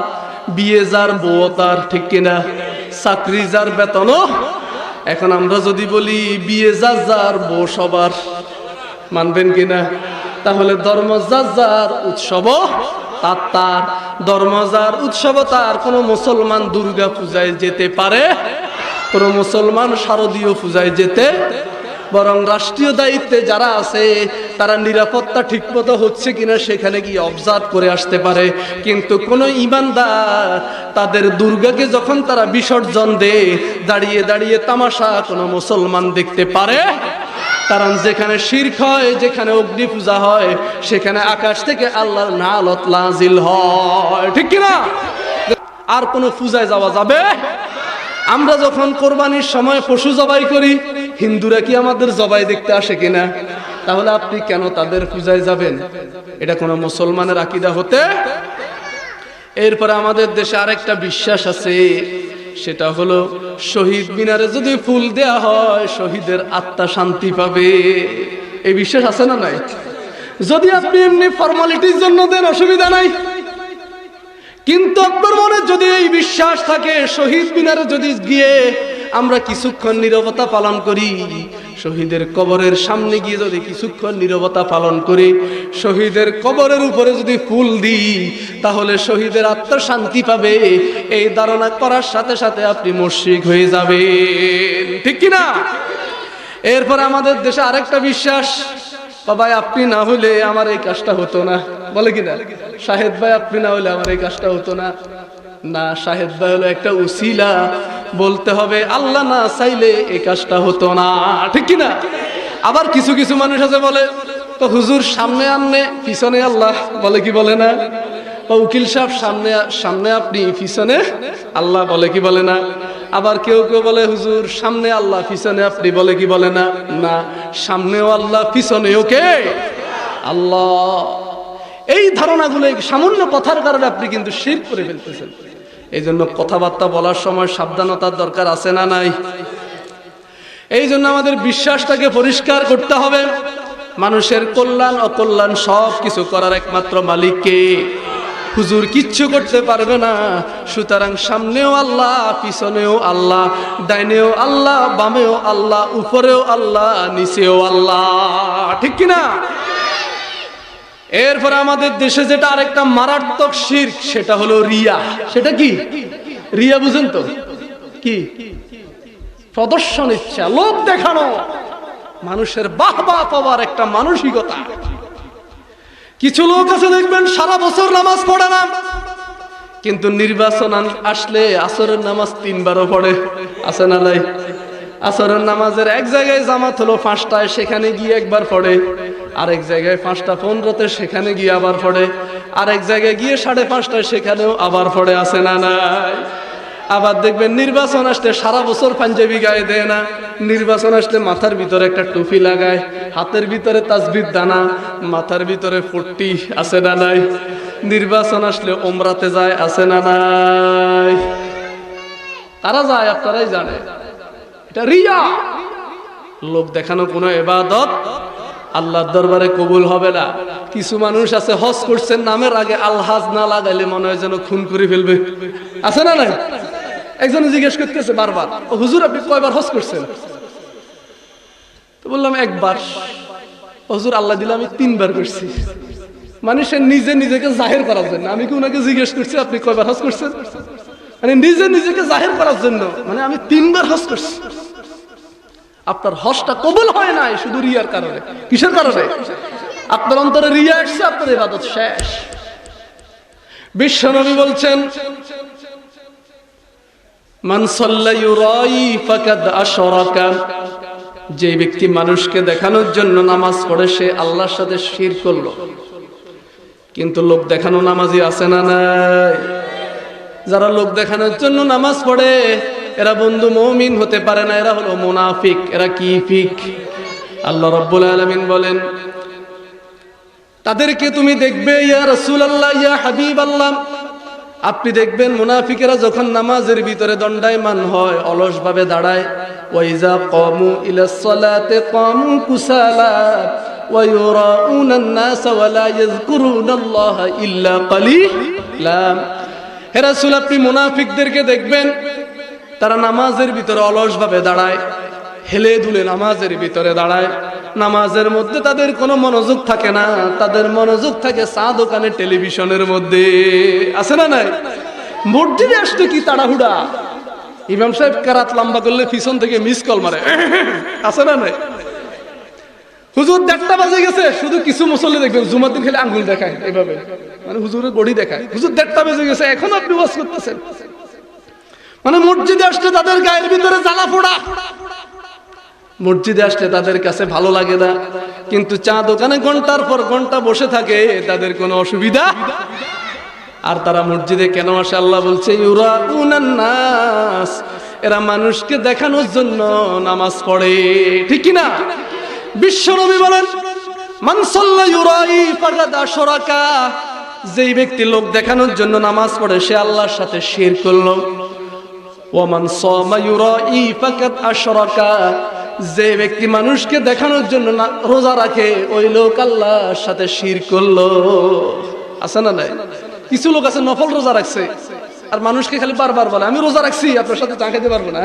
বিয়ে যার, বউ তার, ঠিক কিনা? চাকরি যার, বেতনও। এখন আমরা যদি বলি বিয়ে যার যার, বউ সবার, মানবেন কিনা? তাহলে ধর্ম যার যার, উৎসব তার তার। ধর্ম যার, উৎসব তার। কোন মুসলমান দুর্গা পূজায় যেতে পারে, কোন মুসলমান শারদীয় পূজায় যেতে, বরং রাষ্ট্রীয় দায়িত্বে যারা আছে তারা নিরাপত্তা ঠিকমতো হচ্ছে কিনা সেখানে গিয়ে অবজার্ভ করে আসতে পারে। কিন্তু কোন ঈমানদার তাদের দুর্গাকে যখন তারা বিসর্জন দেয়, দাঁড়িয়ে দাঁড়িয়ে তামাশা কোন মুসলমান দেখতে পারে? কারণ যেখানে শিরক হয়, যেখানে অগ্নি পূজা হয়, সেখানে আকাশ থেকে আল্লাহর নালত নাজিল হয়, ঠিক কিনা? আর কোন পূজায় যাওয়া যাবে? আমরা যখন কোরবানির সময় পশু জবাই করি, হিন্দুরা কি আমাদের জবাই দেখতে আসে কিনা? তাহলে আপনি কেন তাদের পূজায় যাবেন? এটা কোন মুসলমানের আকীদা হতে? এরপরে আমাদের দেশে আরেকটা বিশ্বাস আছে, সেটা হলো শহীদ মিনারে যদি ফুল দেয়া হয় শহীদের আত্মা শান্তি পাবে। এই বিশ্বাস আছে না নাই? যদি আপনি এমনি ফর্মালিটির জন্য দেন অসুবিধা নাই, কিন্তু আপনার মনে যদি এই বিশ্বাস থাকে, শহীদ মিনারে যদি গিয়ে আমরা কিছুক্ষণ নীরবতা পালন করি, শহীদের কবরের সামনে গিয়ে যদি কিছুক্ষণ নীরবতা পালন করি, শহীদের কবরের উপরে যদি ফুল দিই, তাহলে শহীদের আত্মা শান্তি পাবে। এই ধারণা করার সাথে সাথে আপনি মুশরিক হয়ে যাবেন, ঠিক কিনা? এরপর আমাদের দেশে আরেকটা বিশ্বাস, ভাই আপনি না হলে আমার এই কাজটা হতো না, বলে কিনা? শাহেদ ভাই আপনি না হলে আমার এই কাজটা হতো না। না, শাহেদ ভাই হলো একটা উসিলা, বলতে হবে আল্লাহ না চাইলে এই কাজটা হতো না, ঠিক কিনা? আবার কিছু কিছু মানুষ আছে বলে, তো হুজুর সামনে আনলে পিছনে আল্লাহ, বলে কি বলে না? উকিল সাহেব সামনে সামনে আপনি, পিছনে আল্লাহ, বলে কি বলে না? আবার কেউ কেউ বলে হুজুর সামনে আল্লাহ পিছনে আপনি, বলে কি বলে না? না, সামনেও আল্লাহ পিছনেও কে? আল্লাহ। এই ধারণাগুলো সামান্য কথার কারণে আপনি কিন্তু শিরক করে ফেলতেছেন। এই জন্য কথাবার্তা বলার সময় সাবধানতার দরকার আছে না নাই? এই জন্য আমাদের বিশ্বাসটাকে পরিষ্কার করতে হবে। মানুষের কল্যাণ অকল্যাণ সব কিছু করার একমাত্র মালিক কে? হুজুর কিচ্ছু করতে পারবে না। সুতরাং সামনেও আল্লাহ, পিছনেও আল্লাহ, ডাইনেও আল্লাহ, বামেও আল্লাহ, উপরেও আল্লাহ, নিচেও আল্লাহ, ঠিক কিনা? এরপরে আমাদের দেশে যেটা আরেকটা মারাত্মক শিরক, সেটা হলো রিয়া। সেটা কি? রিয়া বুঝেন তো কি? প্রদর্শন ইচ্ছা, লোক দেখানো, মানুষের বাহবা পাওয়ার একটা মানসিকতা। কিছু লোক আছে দেখবেন সারা বছর নামাজ পড়ে না, কিন্তু নির্বাচন আসলে আসরের নামাজ 3 বারও পড়ে, আছে না নাই? আসরের নামাজের এক জায়গায় জামাত হলো 5টায়, সেখানে গিয়ে একবার পড়ে, আরেক জায়গায় 5টা 15-তে সেখানে গিয়ে আবার পড়ে, আরেক জায়গায় গিয়ে 5:30টায় সেখানেও আবার পড়ে, আছে না নাই? আবার দেখবেন নির্বাচন আসলে সারা বছর পাঞ্জাবি গায়ে দেয় না, নির্বাচন আসলে মাথার ভিতরে একটা টুপি লাগায়, হাতের ভিতরে তাসবিহ দানা, মাথার ভিতরে ফুট্টি, আছে না নাই? নির্বাচন আসলে ওমরাতে যায়, আছে না নাই? তারা যায়, আপনারাই জানে। এটা রিয়া, লোক দেখানো কোনো ইবাদত আল্লাহর দরবারে কবুল হবে না। কিছু মানুষ আছে হজ করছেন, নামের আগে আলহাজ না লাগাইলে মনে হয় যেন খুন করে ফেলবে, আছে না নাই? একজন জিজ্ঞেস করতেছে বারবার, ও হুজুর আপনি কয়বার হজ করছেন? তো বললাম একবার। হুজুর আল্লাহ দিলে আমি 3 বার করছি। মানে সে নিজে নিজেকে জাহির করার জন্য। আমি কি ওনাকে জিজ্ঞেস করছি আপনি কয়বার হজ করছেন? মানে নিজে নিজেকে জাহির করার জন্য, মানে আমি 3 বার হজ করছি। আপনার হজটা কবুল হয় নাই শুধু রিয়ার কারণে। কিসের কারণে? আপনার অন্তরে রিয়া আসছে, আপনার ইবাদত শেষ। বিশ্বনবী বলছেন, মান সাল্লা ইউরাই ফাকাদ আশরাকা, যে ব্যক্তি মানুষকে দেখানোর জন্য নামাজ পড়ে সে আল্লাহর সাথে শিরক করলো। কিন্তু লোক দেখানো নামাজি আছে না নাই? যারা লোক দেখানোর জন্য নামাজ পড়ে এরা বন্ধু মুমিন হতে পারে না, এরা হলো মুনাফিক। এরা কি ফিক? আল্লাহ রাব্বুল আলামিন বলেন, তাদেরকে তুমি দেখবে ইয়া রাসূলুল্লাহ, ইয়া হাবিবাল্লাহ, আপনি দেখবেন মুনাফিকেরা যখন নামাজের ভিতরে দণ্ডায়মান হয়, অলস ভাবে দাঁড়ায়, ওয়াইজা কামু ইলাস সালাতে কামু কুসালা ওয়া ইউরাউনান নাস ওয়া লা ইয়াযকুরুনাল্লাহা ইল্লা কালিলা। হে রাসূল, আপনি মুনাফিকদেরকে দেখবেন তারা নামাজের ভিতরে অলস ভাবে দাঁড়ায়, হেলে দুলে নামাজের ভিতরে দাঁড়ায়, নামাজের মধ্যে তাদের কোনো মনোযোগ থাকে না, তাদের মনোযোগ থাকে চা দোকানে টেলিভিশনের মধ্যে, আছে না নাই? মসজিদে আসতে কি তাড়াহুড়া, ইমাম সাহেব কেরাত লম্বা করলে পিছন থেকে মিস কল মারে, আছে না নাই? হুজুর 1:30 বাজে গেছে, শুধু কিছু মুসল্লি দেখবেন জুমার দিন খেলে আঙ্গুল দেখায় এভাবে, মানে হুজুরের বডি দেখায়, হুজুর 1:30 বেজে গেছে এখন আপনি ওয়াজ করতেছেন। মানে মসজিদে আসলে তাদের গায়ের ভিতরে জ্বালা পোড়া, মসজিদে আসলে তাদের কাছে ভালো লাগে না, কিন্তু চা দোকানে ঘন্টার পর ঘন্টা বসে থাকে, তাদের কোনো অসুবিধা। আর তারা মসজিদে কেন আসে? আল্লাহ বলছে ইউরাউনান নাস, এরা মানুষকে দেখানোর জন্য নামাজ পড়ে, ঠিক কি না? বিশ্বনবী বলেন, মান সাল্লা ইউরাই ফাকাদ আশরাকা, যেই ব্যক্তি লোক দেখানোর জন্য নামাজ পড়ে সে আল্লাহর সাথে শিরক করলো। ওয়া মান সামা ইউরাই ফাকাদ আশরাকা, যে ব্যক্তি মানুষকে দেখানোর জন্য রোজা রাখে ওই লোক আল্লাহর সাথে শিরক করলো, আছে না নাই? কিছু লোক আছে নফল রোজা রাখছে আর মানুষকে খালি বারবার বলে আমি রোজা রাখছি, আপনার সাথে চা খেতে পারবো না।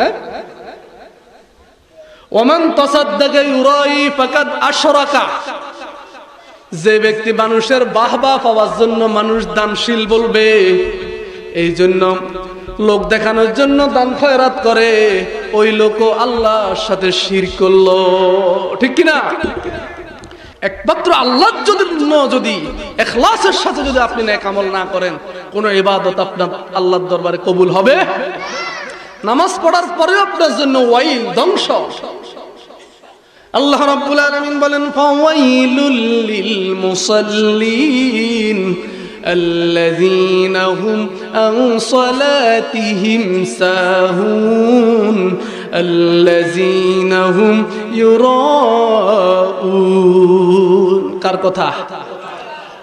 ওমান তাসাদ্দাকা ইউরাই ফাকাদ আশরাকা, যে ব্যক্তি মানুষের বাহবা পাওয়ার জন্য মানুষ দানশীল বলবে, এই জন্য লোক দেখানোর জন্য দান খয়রাত করে, ওই লোকও আল্লাহর সাথে শিরক করলো, ঠিক কি না? একমাত্র আল্লাহর যদি ইখলাসের সাথে যদি আপনি নেক আমল না করেন, কোন ইবাদত আপনার আল্লাহর দরবারে কবুল হবে? নামাজ পড়ার পরে আপনার জন্য ওয়াইল, ধ্বংস। আল্লাহ রাব্বুল আলামিন বলেন, ফাওয়াইলুল লিল মুসাল্লিন আল্লাযীনা হুম আন সালাতিহিম সাহুন আল্লাযীনা হুম ইউরাউন। কার কথা?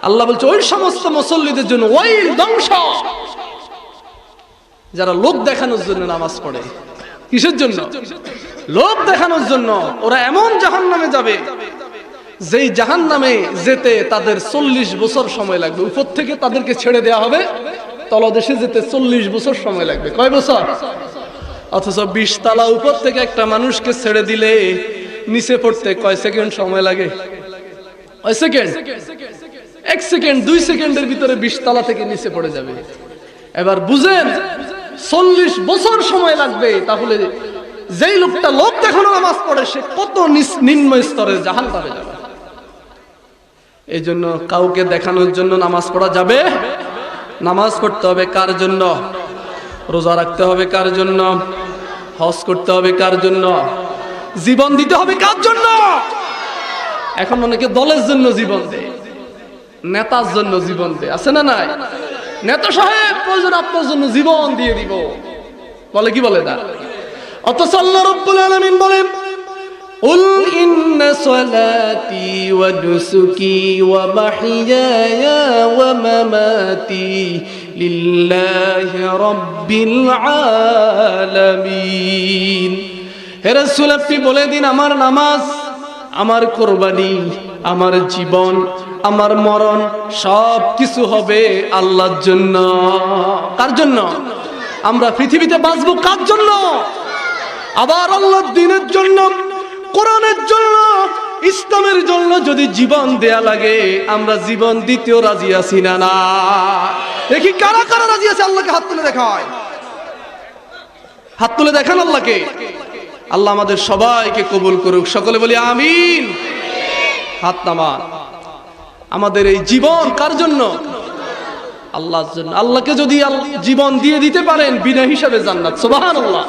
আল্লাহ বলছে ওই সমস্ত মুসল্লিদের জন্য ওয়াইল, ধ্বংস, যারা লোক দেখানোর জন্য নামাজ পড়ে। কিসের জন্য? লোক দেখানোর জন্য। ওরা এমন জাহান্নামে যাবে যেই জাহান্নামে যেতে তাদের 40 বছর সময় লাগবে। উপর থেকে তাদেরকে ছেড়ে দেওয়া হবে, তলদেশে যেতে 40 বছর সময় লাগবে। কয় বছর? অথচ 20 তলা উপর থেকে একটা মানুষকে ছেড়ে দিলে নিচে পড়তে কয় সেকেন্ড সময় লাগে? কয় সেকেন্ড? 1 সেকেন্ড 2 সেকেন্ডের ভিতরে 20 তলা থেকে নিচে পড়ে যাবে। এবার বুঝেন 40 বছর সময় লাগবে, তাহলে যেই লোকটা লোক দেখানো নামাজ পড়ে সে কত নিম্ন স্তরের জাহান্নামে যাবে। এই জন্য কাউকে দেখানোর জন্য নামাজ পড়া যাবে নামাজ পড়তে হবে কার জন্য? রোজা রাখতে হবে কার জন্য? হজ করতে হবে কার জন্য? জীবন দিতে হবে কার জন্য? এখন অনেকে দলের জন্য জীবন দেয়, নেতার জন্য জীবন দেয়, আছে না নাই? নেতা সাহেব প্রয়োজন আপনার জন্য জীবন দিয়ে দিব, বলে কি বলে না? অথচ আল্লাহ রাব্বুল আলামিন বলেন, قل إن صلاتي ونسكي ومحياي ومماتي لله رب العالمين। হে রাসূল, আপনি বলে দিন আমার নামাজ, আমার কুরবানি, আমার জীবন, আমার মরণ সব কিছু হবে আল্লাহর জন্য। কার জন্য? আমরা পৃথিবীতে বাঁচবো কার জন্য? আবার আল্লাহর দ্বীনের জন্য, কোরআনের জন্য, ইসলামের জন্য যদি জীবন দেয়া লাগে আমরা জীবন দিতেও রাজি আছি না? না, দেখি কারা কারা রাজি আছে। আল্লাহকে হাত তুলে দেখায়, হাত তুলে দেখান আল্লাহকে। আল্লাহ আমাদের সবাইকে কবুল করুক, সকলে বলি আমিন। হাত নামান। আমাদের এই জীবন কার জন্য? আল্লাহর জন্য। আল্লাহকে যদি জীবন দিয়ে দিতে পারেন বিনা হিসাবে জান্নাত। সুবহানাল্লাহ।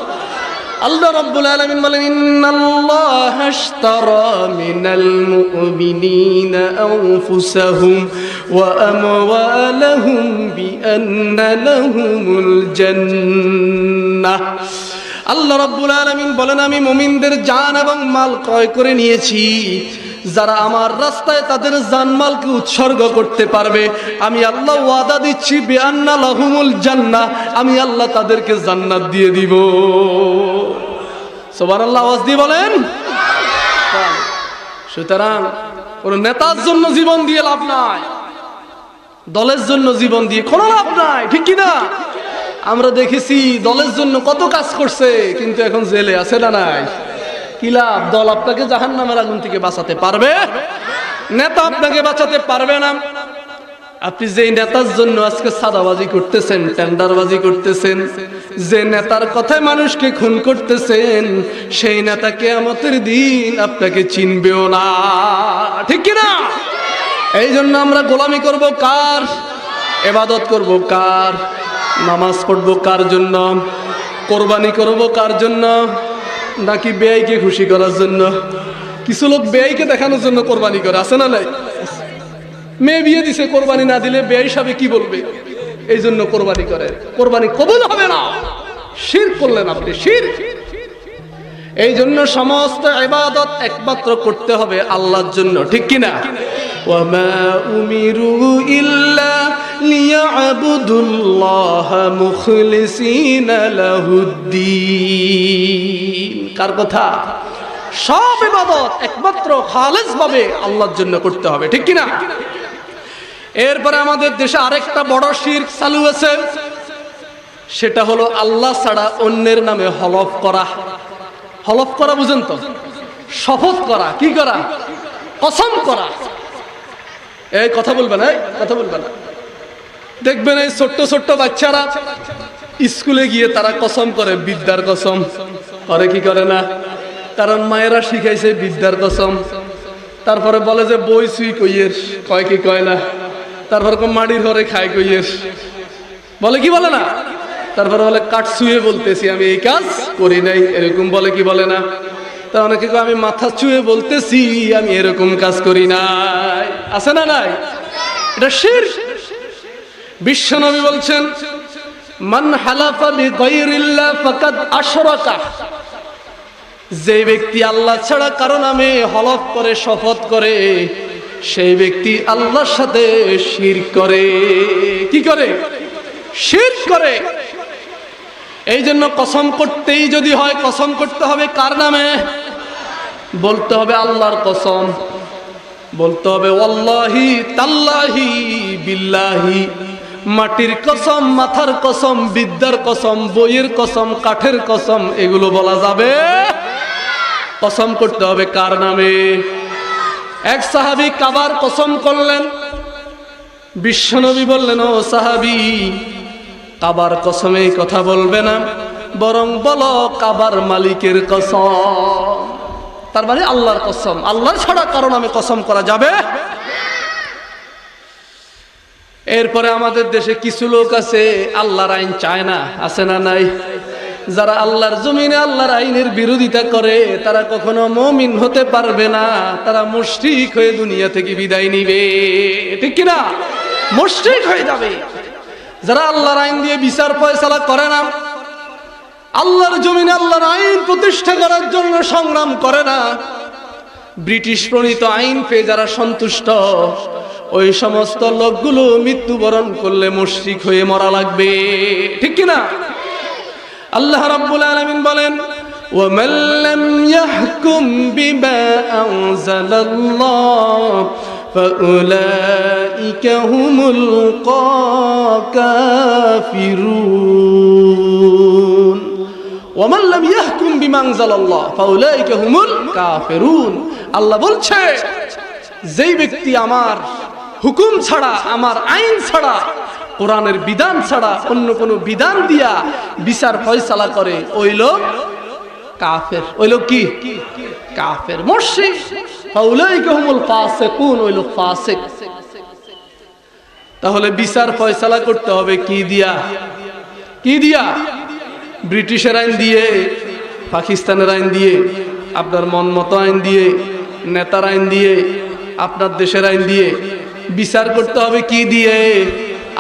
আল্লাহ রাব্বুল আলামিন বলেন, ইন্নাল্লাহা আশতারা মিনাল মুমিনিনা আনফুসাহুম ওয়া আমওয়ালাহুম বিআন্না লাহুমুল জান্নাহ। আল্লাহ রাব্বুল আলামিন বলেন, আমি মুমিনদের জান এবং মাল ক্রয় করে নিয়েছি। যারা আমার রাস্তায় তাদের জানমালকে উৎসর্গ করতে পারবে, আমি আল্লাহ ওয়াদা দিচ্ছি বিআন্না লাহুমুল জান্নাহ, আমি আল্লাহ তাদেরকে জান্নাত দিয়ে দিব। সুবহানাল্লাহ, আওয়াজ দিয়ে বলেন। সুতরাং কোন নেতার জন্য জীবন দিয়ে লাভ নাই, দলের জন্য জীবন দিয়ে কোনো লাভ নাই, ঠিক কি না? আমরা দেখেছি দলের জন্য কত কাজ করছে, কিন্তু এখন জেলে আছে না নাই? কি লাভ? দল আপনাকে জাহান্নামের আগুন থেকে বাঁচাতে পারবে, নেতা আপনাকে বাঁচাতে পারবে না। আপনি যে নেতার জন্য আজকে সাদাবাজি করতেছেন, টেন্ডারবাজি করতেছেন, যে নেতার কথায় মানুষকে খুন করতেছেন, সেই নেতা কিয়ামতের দিন আপনাকে চিনবেও না, ঠিক কি না? এই জন্য আমরা গোলামি করব কার? ইবাদত করব কার? নামাজ পড়ব কার জন্য? কোরবানি করব কার জন্য? নাকি বেয়াইকে খুশি করার জন্য? কিছু লোক বেয়াইকে দেখানোর জন্য কোরবানি করে, আছে না নাই? মেয়ে বিয়ে দিছে, কোরবানি না দিলে বেয়াই সাহেব কি বলবে, এই জন্য কোরবানি করে। কোরবানি কবুল হবে না, শিরক করলেন আপনি, শিরক। এই জন্য সমস্ত ইবাদত একমাত্র করতে হবে আল্লাহর জন্য, ঠিক কি না? ওয়া মা উমিরু ইল্লা লিয়াবুদুল্লাহা মুখলিসিনা লাহুদ্দীন। কার কথা? সব ইবাদত একমাত্র খালেস ভাবে আল্লাহর জন্য করতে হবে, ঠিক কি না? এরপরে আমাদের দেশে আরেকটা বড় শিরক চালু আছে, সেটা হলো আল্লাহ ছাড়া অন্যের নামে হলফ করা। হলফ করা বুঝেন তো? শপথ করা। কি করা? কসম করা। এই কথা বলবে না, কথা বলবে না। দেখবেন এই ছোট্ট ছোট্ট বাচ্চারা স্কুলে গিয়ে তারা কসম করে, বিদ্যার কসম করে, কি করে না? কারণ মায়েরা শিখাইছে বিদ্যার কসম। তারপরে বলে যে বই সুই কইয়ের, কয় কি কয় না। তারপর মাটির ঘরে খায় কইয়ের, বলে কি বলে না? তারপরে বলে কাঠ ছুঁয়ে বলতেছি আমি এই কাজ করি নাই, এরকম বলে কি বলে না? তা অনেকে আমি মাথা ছুঁয়ে বলতেছি আমি এরকম কাজ করি নাই, আছে না নাই? এটা শিরক। বিশ্বনবী বলছেন, মান হালাফা বিগাইরিল্লাহ ফাকাদ আশরাকা। যে ব্যক্তি আল্লাহ ছাড়া কারো নামে হলফ করে, শপথ করে, সেই ব্যক্তি আল্লাহর সাথে শিরক করে। কি করে? শিরক করে। এই জন্য কসম করতেই যদি হয়, কসম করতে হবে কার নামে? বলতে হবে আল্লাহর কসম, বলতে হবে ওয়াল্লাহি তাল্লাহি বিল্লাহি। মাটির কসম, মাথার কসম, বিদ্যার কসম, বইয়ের কসম, কাঠের কসম, এগুলো বলা যাবে? কসম করতে হবে কার নামে? এক সাহাবী কাবার কসম করলেন। বিশ্বনবী বললেন, ও সাহাবী, কাবার কসমে কথা বলবে না, বরং বলো কাবার মালিকের কসম। তার মানে আল্লাহর কসম। আল্লাহ ছাড়া কারো নামে কসম করা যাবে? এরপরে আমাদের দেশে কিছু লোক আছে আল্লাহর আইন চায় না, আছে না নাই? যারা আল্লাহর জমিনে আল্লাহর আইনের বিরোধিতা করে তারা কখনো মুমিন হতে পারবে না, তারা মুশরিক হয়ে দুনিয়া থেকে বিদায় নিবে, ঠিক কিনা? মুশরিক হয়ে যাবে। যারা আল্লাহর আইন দিয়ে বিচার ফয়সালা করে না, আল্লাহর জমিনে আল্লাহর আইন প্রতিষ্ঠা করার জন্য সংগ্রাম করে না, ব্রিটিশ প্রণীত আইন পেয়ে যারা সন্তুষ্ট, ওই সমস্ত লোকগুলো মৃত্যুবরণ করলে মুশরিক হয়ে মরা লাগবে, ঠিক কিনা? আল্লাহ রাব্বুল আলামিন বলেন, ওয়ামান লাম ইয়াহকুম বিমা আনজালাল্লাহ ফাউলাইকা হুমুল কাফিরুন। ওয়ামান লাম ইয়াহকুম বিমা আনজালাল্লাহ ফাউলাইকা হুমুল কাফিরুন। আল্লাহ বলছে, যেই ব্যক্তি আমার হুকুম ছাড়া, আমার আইন ছাড়া, কোরআনের বিধান ছাড়া অন্য কোনো বিধান দিয়া বিচার ফয়সালা করে, ওই লোক কাফের। ওই লোক কি? কাফের, মুশরিক। ফাউলাইকা হুমুল ফাসিকুন, ওই লোক ফাসিক। তাহলে বিচার ফয়সালা করতে হবে কি দিয়া? কি দিয়া? ব্রিটিশের আইন দিয়ে, পাকিস্তানের আইন দিয়ে, আপনার মন মতো আইন দিয়ে, নেতার আইন দিয়ে, আপনার দেশের আইন দিয়ে বিচার করতে হবে কি দিয়ে?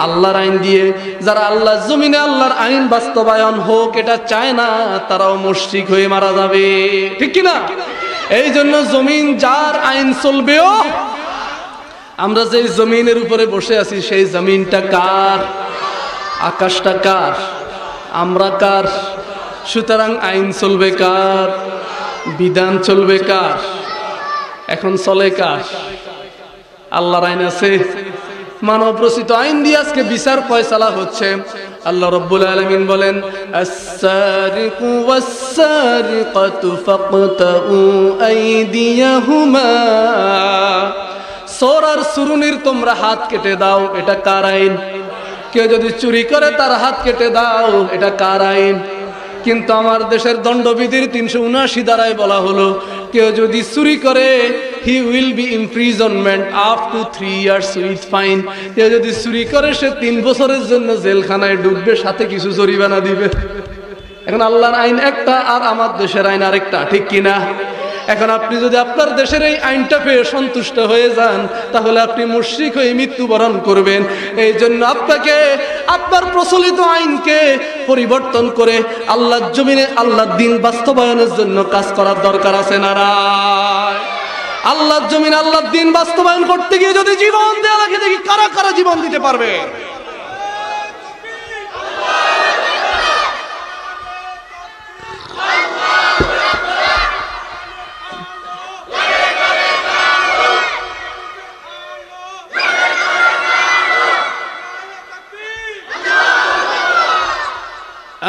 আল্লাহর আইন দিয়ে। যারা আল্লাহর জমিনে আল্লাহর আইন বাস্তবায়ন হোক এটা চায় না, তারাও মুশরিক হয়ে মারা যাবে, ঠিক কিনা? এই জন্য জমিন যার, আইন চলবেও। আমরা যে জমিনের উপরে বসে আছি সেই জমিনটা কার? আকাশটা কার? আমরা কার? সুতরাং আইন চলবে কার? বিধান চলবে কার? এখন চলে কার? আল্লাহর আইন আছে, মানব রচিত আইন দিয়ে আজকে বিচার ফয়সালা হচ্ছে। আল্লাহ রাব্বুল আলামিন বলেন, আস-সারিকু ওয়াস-সারিকাতু ফাকতাউ আইদিয়াহুমা। চোর আর চুরুনির তোমরা হাত কেটে দাও, এটা কার আইন? কেউ যদি চুরি করে তার হাত কেটে দাও, এটা কার আইন? কিন্তু আমার দেশের দণ্ডবিধির 379 ধারায় বলা হলো, কেউ যদি চুরি করে he will be imprisonment up to 3 years with fine। কেউ যদি চুরি করে সে 3 বছরের জন্য জেলখানায় ঢুকবে, সাথে কিছু জরিমানা দিবে। এখন আল্লাহর আইন একটা আর আমার দেশের আইন আরেকটা, ঠিক কিনা? এখন আপনি যদি আপনার দেশের এই আইনটা পেয়ে সন্তুষ্ট হয়ে যান, তাহলে আপনি মুশরিক হয়ে মৃত্যুবরণ করবেন। এই জন্য আপনাকে আপনার প্রচলিত আইনকে পরিবর্তন করে আল্লাহর জমিনে আল্লাহর দ্বীন বাস্তবায়নের জন্য কাজ করার দরকার আছে না? আল্লাহর জমিনে আল্লাহর দ্বীন বাস্তবায়ন করতে গিয়ে যদি জীবন দেওয়া লাগে, দেখি কারা কারা জীবন দিতে পারবে।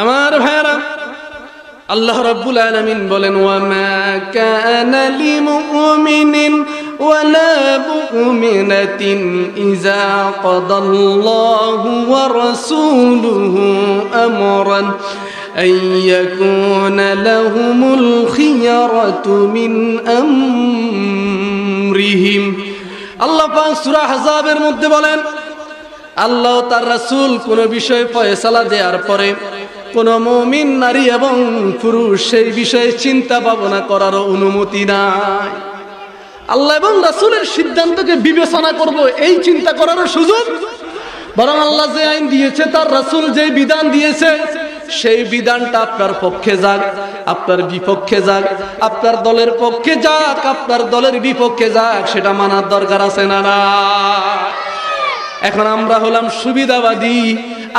আমার ভাইরা, আল্লাহ রাব্বুল আলামিন বলেন, ওয়ামা কানা লিমুমিনিন ওয়ালা মুমিনাতিন ইযা কাদাল্লাহু ওয়া রাসূলুহু আমরান আইয়াকুনা লাহুমুল খিয়ারাতু মিন আমরিহিম। আল্লাহ পাক সূরা আহজাবের মধ্যে বলেন, আল্লাহ তার রাসূল কোন বিষয়ে ফয়সালা দেওয়ার পরে কোন মুমিন নারী এবং পুরুষ সেই বিষয়ে চিন্তা ভাবনা করার অনুমতি নাই। আল্লাহ এবং রাসূলের সিদ্ধান্তকে বিবেচনা করব, এই চিন্তা করার সুযোগ, বরং আল্লাহ যে আইন দিয়েছে, তার রাসূল যে বিধান দিয়েছে, সেই বিধানটা আপনার পক্ষে যাক, আপনার বিপক্ষে যাক, আপনার দলের পক্ষে যাক, আপনার দলের বিপক্ষে যাক, সেটা মানার দরকার আছে না? এখন আমরা হলাম সুবিধাবাদী,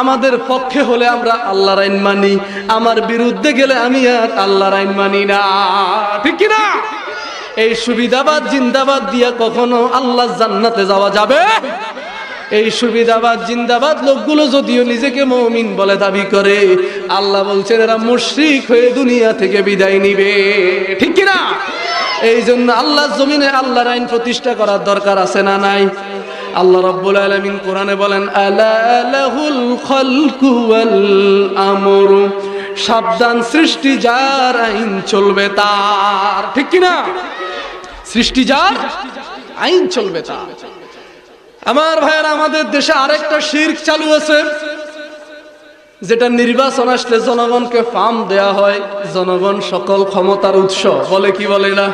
আমাদের পক্ষে হলে আমরা আল্লাহর আইন মানি, আমার বিরুদ্ধে গেলে আমি আর আল্লাহর আইন মানি না, ঠিক কি না? এই সুবিধাবাদ জিন্দাবাদ দিয়া কখনো আল্লাহর জান্নাতে যাওয়া যাবে? এই সুবিধাবাদ জিন্দাবাদ লোকগুলো যদিও নিজেকে মুমিন বলে দাবি করে, আল্লাহ বলছেন এরা মুশরিক হয়ে দুনিয়া থেকে বিদায় নিবে, ঠিক কি না? এই জন্য আল্লাহর জমিনে আল্লাহর আইন প্রতিষ্ঠা করার দরকার আছে না নাই? আল্লাহ রাব্বুল আলামিন কোরআনে বলেন, আলা লাহুল খালকু ওয়াল আমরু। সাবধান, সৃষ্টি যার, আইন চলবে তার, ঠিক কি না? সৃষ্টি যার, আইন চলবে তার। আমার ভাইয়েরা, আমাদের দেশে আরেকটা শিরক চালু আছে, যেটা নির্বাচন আসলে জনগণকে ফার্ম দেয়া হয়, জনগণ সকল ক্ষমতার উৎস বলে, কি বলে না?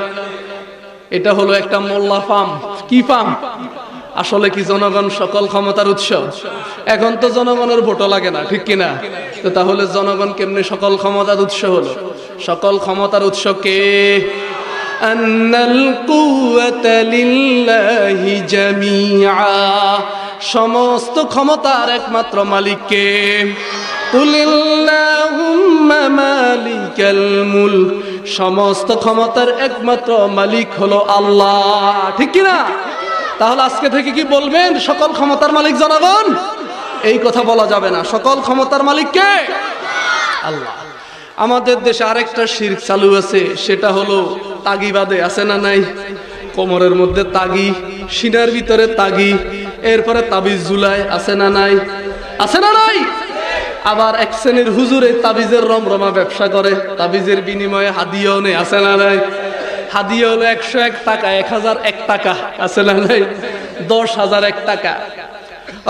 এটা হলো একটা মোল্লা ফার্ম। কি ফার্ম? আসলে কি জনগণ সকল ক্ষমতার উৎস? এখন তো জনগণের ভোটও লাগে না, ঠিক কিনা? তো তাহলে জনগণ কেমনে সকল ক্ষমতার উৎস হলো? সকল ক্ষমতার উৎস কে? আন্নাল কুওয়াতা লিল্লাহি জামিআ, সমস্ত ক্ষমতার একমাত্র মালিক কে? কুলিল্লাহুম্মা মালিকাল মুলক, সমস্ত ক্ষমতার একমাত্র মালিক হলো আল্লাহ, ঠিক কি না? তাহলে আজকে থেকে কি বলবেন সকল ক্ষমতার মালিক জনগণ? এই কথা বলা যাবে না। সকল ক্ষমতার মালিক কে? আল্লাহ। আমাদের দেশে আরেকটা শিরক চালু আছে, সেটা হলো তাগিবাদে। আছে না নাই? কোমরের মধ্যে তাগি, সিনার ভিতরে তাগি, এরপরে তাবিজ ঝুলায়। আছে না নাই? আছে না নাই? আবার এক শ্রেণীর হুজুরে তাবিজের রমরমা ব্যবসা করে, তাবিজের বিনিময়ে হাদিয়াও নেই। আছে না নাই? হাদিয়া হলো 101 টাকা, 1001 টাকা। আছে না নাই? 10,001 টাকা।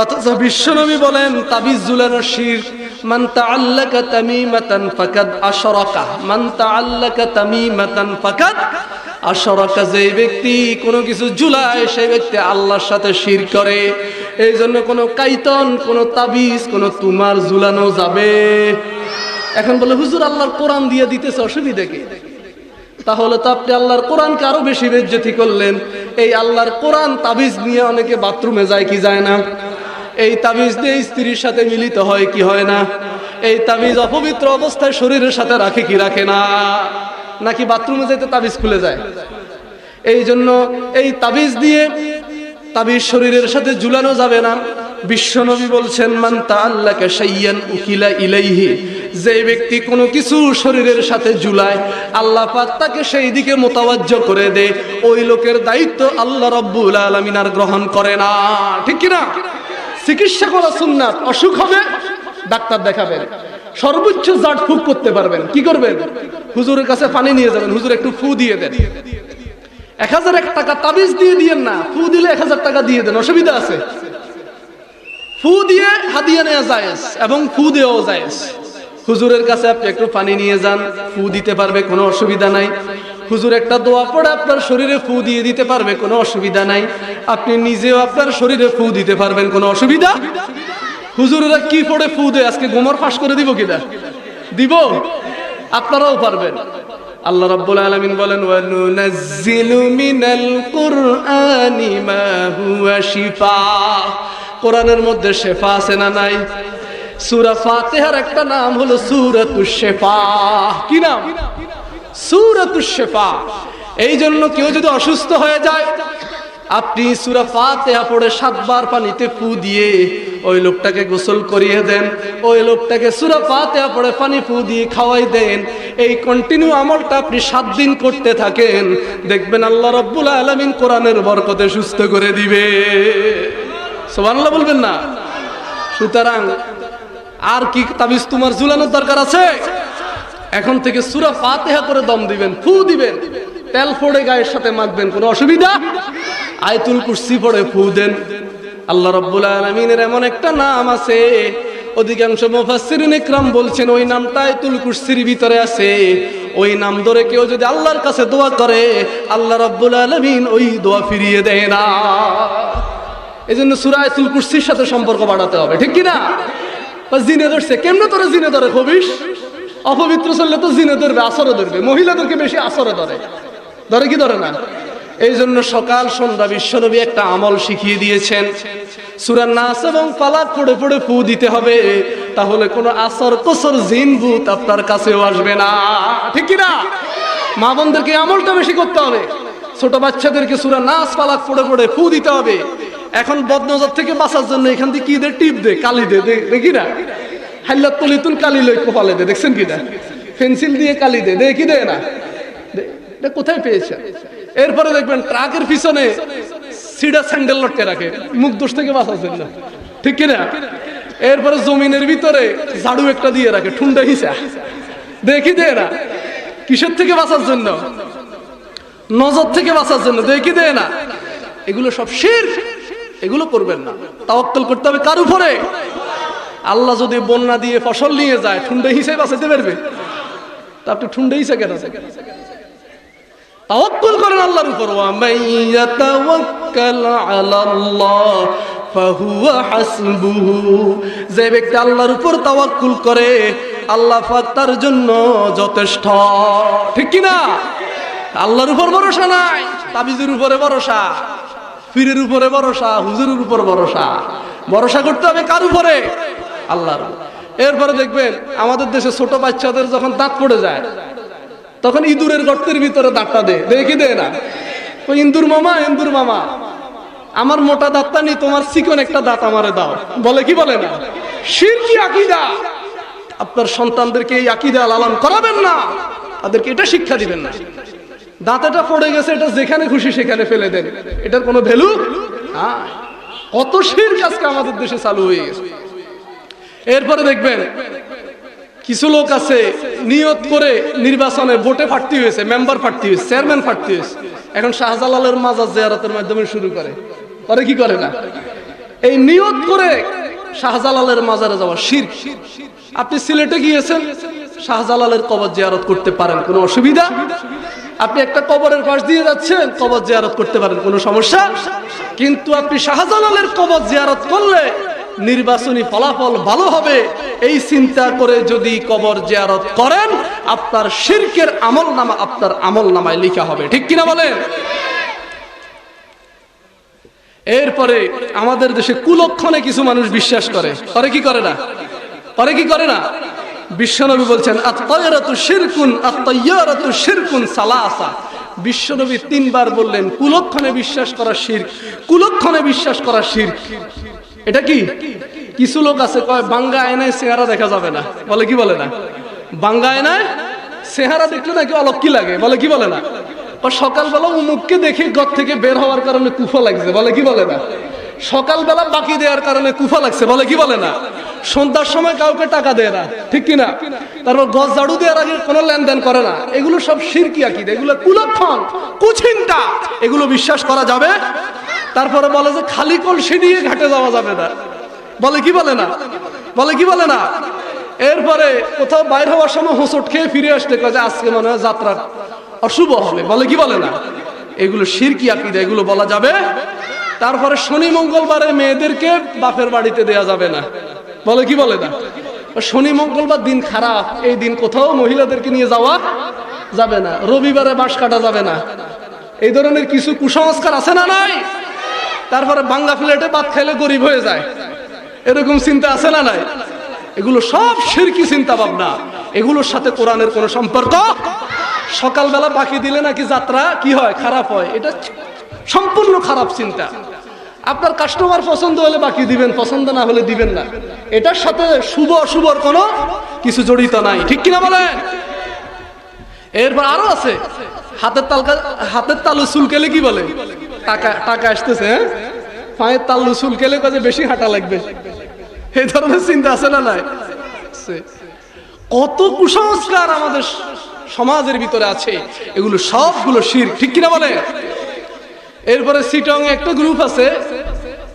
অথচ বিশ্বনবী বলেন তাবিজ ঝুলানো শিরক। মান তাআল্লাকা তামিমাতান ফাকাদ আশরাকা, মান তাআল্লাকা তামিমাতান ফাকাদ আশরাকা, যে ব্যক্তি কোনো কিছু ঝুলায় সেই ব্যক্তি আল্লাহর সাথে শিরক করে। এই জন্য কোনো কাইতন, কোনো তাবিজ, কোনো তুমার ঝুলানো যাবে। এখন বলে হুজুর আল্লাহর কোরআন দিয়ে দিতেছে, অসুবিধা কি? তাহলে তো আপনি আল্লাহর কোরআনকে আরো বেশি বেজ্জতি করলেন। এই আল্লাহর কোরআন তাবিজ নিয়ে অনেকে বাথরুমে যায় কি যায় না? এই তাবিজ দিয়ে স্ত্রীর সাথে মিলিত হয় কি হয় না? এই তাবিজ অপবিত্র অবস্থায় শরীরের সাথে রাখে কি রাখে না? নাকি বাথরুমে যেতে তাবিজ খুলে যায়? এই জন্য এই তাবিজ দিয়ে তাবিজ শরীরের সাথে ঝুলানো যাবে না। বিশ্বনবী বলছেন মান তাআল্লাকা শাইয়ান উকিলা ইলাইহি, যে ব্যক্তি কোনো কিছু শরীরের সাথে ঝুলায় আল্লাহ পাক তাকে সেই দিকে মোতাওয়াজ্জহ করে দেয়, ওই লোকের দায়িত্ব আল্লাহ রাব্বুল আলামিন আর গ্রহণ করে না, ঠিক কি না? চিকিৎসা করা সুন্নাত। অসুখ হবে ডাক্তার দেখাবেন, সর্বোচ্চ জাট ফুক করতে পারবেন। কি করবেন? হুজুরের কাছে পানি নিয়ে যাবেন, হুজুর একটু ফু দিয়ে দেন। 1001 টাকা তাবিজ দিয়ে দিয়েন না, ফু দিলে 1000 টাকা দিয়ে দেন, অসুবিধা আছে? ফু দিয়ে হাদিয়া নেওয়া জায়েজ এবং ফু দেওয়াও জায়েজ। হুজুরের কাছে আপনি একটু পানি নিয়ে যান, ফু দিতে পারবে, কোনো অসুবিধা নাই। হুজুর একটা দোয়া পড়ে আপনার শরীরে ফু দিয়ে দিতে পারবে, কোনো অসুবিধা নাই। আপনি নিজেও আপনার শরীরে ফু দিতে পারবেন, কোনো অসুবিধা? হুজুরেরা কি পড়ে ফু দেয়, আজকে গোমর ফাঁস করে দিব কিনা? দিব? আপনারাও পারবেন। আল্লাহ রাব্বুল আলামিন বলেন ওয়া নুনাজ্জিলু মিনাল কুরআনি মা হুয়া শিফা, কোরআনের মধ্যে শিফা আছে না নাই? সূরা ফাতিহার একটা নাম হলো সূরাতুশ শিফা। কি নাম? সূরাতুশ শিফা। এই জন্য কেউ যদি অসুস্থ হয়ে যায়, আপনি সূরা ফাতিহা পড়ে 7 বার পানিতে ফু দিয়ে ওই লোকটাকে গোসল করিয়ে দেন, ওই লোকটাকে সূরা ফাতিহা পড়ে পানি ফু দিয়ে খাওয়াই দেন। এই কন্টিনিউ আমলটা আপনি 7 দিন করতে থাকেন, দেখবেন আল্লাহ রাব্বুল আলামিন কোরআনের বরকতে সুস্থ করে দিবে। সুবহানাল্লাহ বলবেন না? সুতরাং আর কি তাবিজ তোমার ঝুলানোর দরকার আছে? এখন থেকে সূরা ফাতিহা করে দম দিবেন, ফু দিবেন, তেল পড়ে গায়ের সাথে মাখবেন, কোনো অসুবিধা? আয়াতুল কুরসি পড়ে ফু দেন। আল্লাহ রাব্বুল আলামিনের এমন একটা নাম আছে, অধিকাংশ মুফাসসিরিন ইকরাম বলছেন ওই নামটা আয়াতুল কুরসির ভিতরে আছে। ওই নাম ধরে কেউ যদি আল্লাহর কাছে দোয়া করে, আল্লাহ রাব্বুল আলামিন ওই দোয়া ফিরিয়ে দেয় না। এজন্য সূরা আয়াতুল কুরসির সাথে সম্পর্ক বাড়াতে হবে, ঠিক কি না? জিনে ধরছে, কেমনে তোরে জিনে ধরে খবিস? অপবিত্র চললে তো জিনে ধরবে, আসরে ধরবে। মহিলাদেরকে বেশি আসরে ধরে, ধরে কি ধরে না? এই জন্য সকাল সন্ধ্যা বিশ্বনবী একটা আমল শিখিয়ে দিয়েছেন, সূরা নাস এবং ফালাক পড়ে পড়ে ফু দিতে হবে, তাহলে কোনো আসর কোসর জিন ভূত আপনার কাছেও আসবে না, ঠিক কি না? মা বোনদেরকে আমলটা বেশি করতে হবে। ছোট বাচ্চাদেরকে সূরা নাস ফালাক পড়ে পড়ে ফু দিতে হবে। এখন বদনজর থেকে বাঁচার জন্য এখান থেকে কি দে? টিপ দে, কালি দে, দেখি না? হাল্লাত তলিতুন কালি লই কপালে দে, দেখছেন কিনা? পেন্সিল দিয়ে কালি দে, দেখি দে না? কোথায় পেয়েছে? এরপরে দেখবেন ট্রাকের পিছনে সিডা স্যান্ডেল লটকে রাখে, মুখ দোষ থেকে বাঁচার জন্য, ঠিক কিনা? এরপরে জমিনের ভিতরে ঝাড়ু একটা দিয়ে রাখে, ঠুন্ডা হিসা, দেখি দে না? কিসের থেকে বাঁচার জন্য? নজর থেকে বাঁচার জন্য, দেখি দে না? এগুলো সব শিরক। এগুলো করবেন না। তাওয়াক্কুল করতে হবে কার উপরে? আল্লাহ যদি বন্যা দিয়ে ফসল নিয়ে যায়, ঠুন্ডে হিসেবে বাঁচাতে পারবে? তা আপনি ঠুন্ডে হিসেবে কেন? তাওয়াক্কুল করেন আল্লাহর উপর। ওয়া মাইয়াতাওয়াক্কাল আলাল্লাহ ফাহুয়া হাসবুহু, যে ব্যক্তি আল্লাহর উপর তাওয়াক্কুল করে আল্লাহ পাক তার জন্য যথেষ্ট। ঠিক কি না? আল্লাহর উপর ভরসা নাই, তাবিজের উপরে ভরসা, পীরের উপরে ভরসা, হুজুরের উপর ভরসা। ভরসা করতে হবে কার উপরে? আল্লাহর। এরপরে দেখবেন আমাদের দেশে ছোট বাচ্চাদের যখন দাঁত পড়ে যায়, তখন ইঁদুরের গর্তের ভিতরে দাঁতটা দেয়, দেখি দেয় না? ওই ইন্দুর মামা, ইন্দুর মামা, আমার মোটা দাঁতটা নি, তোমার চিকন একটা দাঁত আমারে দাও, বলে কি বলে না? শিরকি আকীদা। আপনার সন্তানদেরকে এই আকীদা লালন করাবেন না, তাদেরকে এটা শিক্ষা দিবেন না। দাঁতেটা পড়ে গেছে, এটা যেখানে খুশি সেখানে ফেলে দেন, এটার কোনো ভ্যালু? কত শিরক আজকে আমাদের দেশে চালু হয়ে গেছে। এরপরে দেখবেন কিছু লোক আছে নিয়ত করে নির্বাচনে ভোটে প্রার্থী হয়েছে, মেম্বার প্রার্থী হয়েছে, চেয়ারম্যান প্রার্থী হয়েছে, এখন শাহজালালের মাজার জিয়ারতের মাধ্যমে শুরু করে কি করে না? এই নিয়ত করে শাহজালালের মাজারে যাওয়া শিরক। আপনি সিলেটে গিয়েছেন, শাহজালালের কবর জিয়ারত করতে পারেন, কোনো অসুবিধা? আপনি একটা কবরের পাশ দিয়ে যাচ্ছেন, কবর জিয়ারত করতে পারেন, কোনো সমস্যা? কিন্তু আপনি শাহজালালের কবর জিয়ারত করলে নির্বাচনী ফলাফল ভালো হবে এই চিন্তা করে যদি কবর জিয়ারত করেন, আপনার শিরকের আমলনামা আপনার আমলনামায় লেখা হবে। ঠিক কিনা বলেন? এরপরে আমাদের দেশে কুলক্ষণে কিছু মানুষ বিশ্বাস করে কি করে না? কি করে না? বিশ্বনবী বলছেন আত-তায়রাতু শিরকুন, আত-তায়্যারাতু শিরকুন সালাসা। বিশ্বনবী 3 বার বললেন কুলক্ষণে বিশ্বাস করা শিরক, কুলক্ষণে বিশ্বাস করা শিরক। এটা কি? কিছু লোক আছে কয় বাঙ্গা আয়নায় চেহারা দেখা যাবে না, বলে কি বলে না? বাঙ্গা আয়নায় চেহারা দেখলে নাকি অলক্ষী লাগে, বলে কি বলে না? সকালবেলা উমুককে দেখে ঘর থেকে বের হওয়ার কারণে কুফা লাগছে, বলে কি বলে না? সকালবেলা বাকি দেওয়ার কারণে কুফা লাগছে, বলে কি বলে না? সন্ধ্যার সময় কাউকে টাকা দেয় না, ঠিক কিনা? তারপর গজ ঝাড়ু দেওয়ার আগে কোনো লেনদেন করে না। এগুলো সব শিরকি আকীদা, এগুলো কুলক্ষণ, কুচিন্তা, এগুলো বিশ্বাস করা যাবে? তারপরে বলে যে খালি কলসি নিয়ে ঘাটে যাওয়া যাবে না, বলে কি বলে না? কি বলে না? এরপরে কোথাও বাইর হওয়ার সময় হোঁচট খেয়ে ফিরে আসতে কয় যে আজকে মনে হয় যাত্রা অশুভ হবে, বলে কি বলে না? এগুলো শিরকি আকীদা, এগুলো বলা যাবে? তারপরে শনি মঙ্গলবারে মেয়েদেরকে বাপের বাড়িতে দেয়া যাবে না, বলে কি বলে না? শনি মঙ্গলবার দিন খারাপ, এই দিন কোথাও মহিলাদেরকে নিয়ে যাওয়া যাবে না। রবিবারে বাঁশ কাটা যাবে না। এই ধরনের কিছু কুসংস্কার আছে না নাই? তারপরে বাঙ্গা ফ্ল্যাটে ভাত খাইলে গরিব হয়ে যায়, এরকম চিন্তা আছে না নাই? এগুলো সব শিরকি চিন্তা ভাবনা, এগুলোর সাথে কোরআনের কোনো সম্পর্ক। সকালবেলা বাকি দিলে নাকি যাত্রা কি হয়? খারাপ হয়, এটা সম্পূর্ণ খারাপ চিন্তা। আপনার কাস্টমার পছন্দ হলে বাকি দিবেন, পছন্দ না হলে দিবেন না, এটার সাথে শুভ অশুভর কোনো কিছু জড়িত নাই। ঠিক কিনা বলেন? এরপর আরো আছে হাতের তালু চুলকেলে কি বলে? টাকা আসতেছে, হ্যাঁ? পায়ের তালু চুলকেলে কাজে বেশি হাঁটা লাগবে, এই ধরনের চিন্তা আছে না নাই? কত কুসংস্কার আমাদের সমাজের ভিতরে আছে, এগুলো সবগুলো শিরক। ঠিক কিনা বলে? এরপরে চিটং একটা গ্রুপ আছে,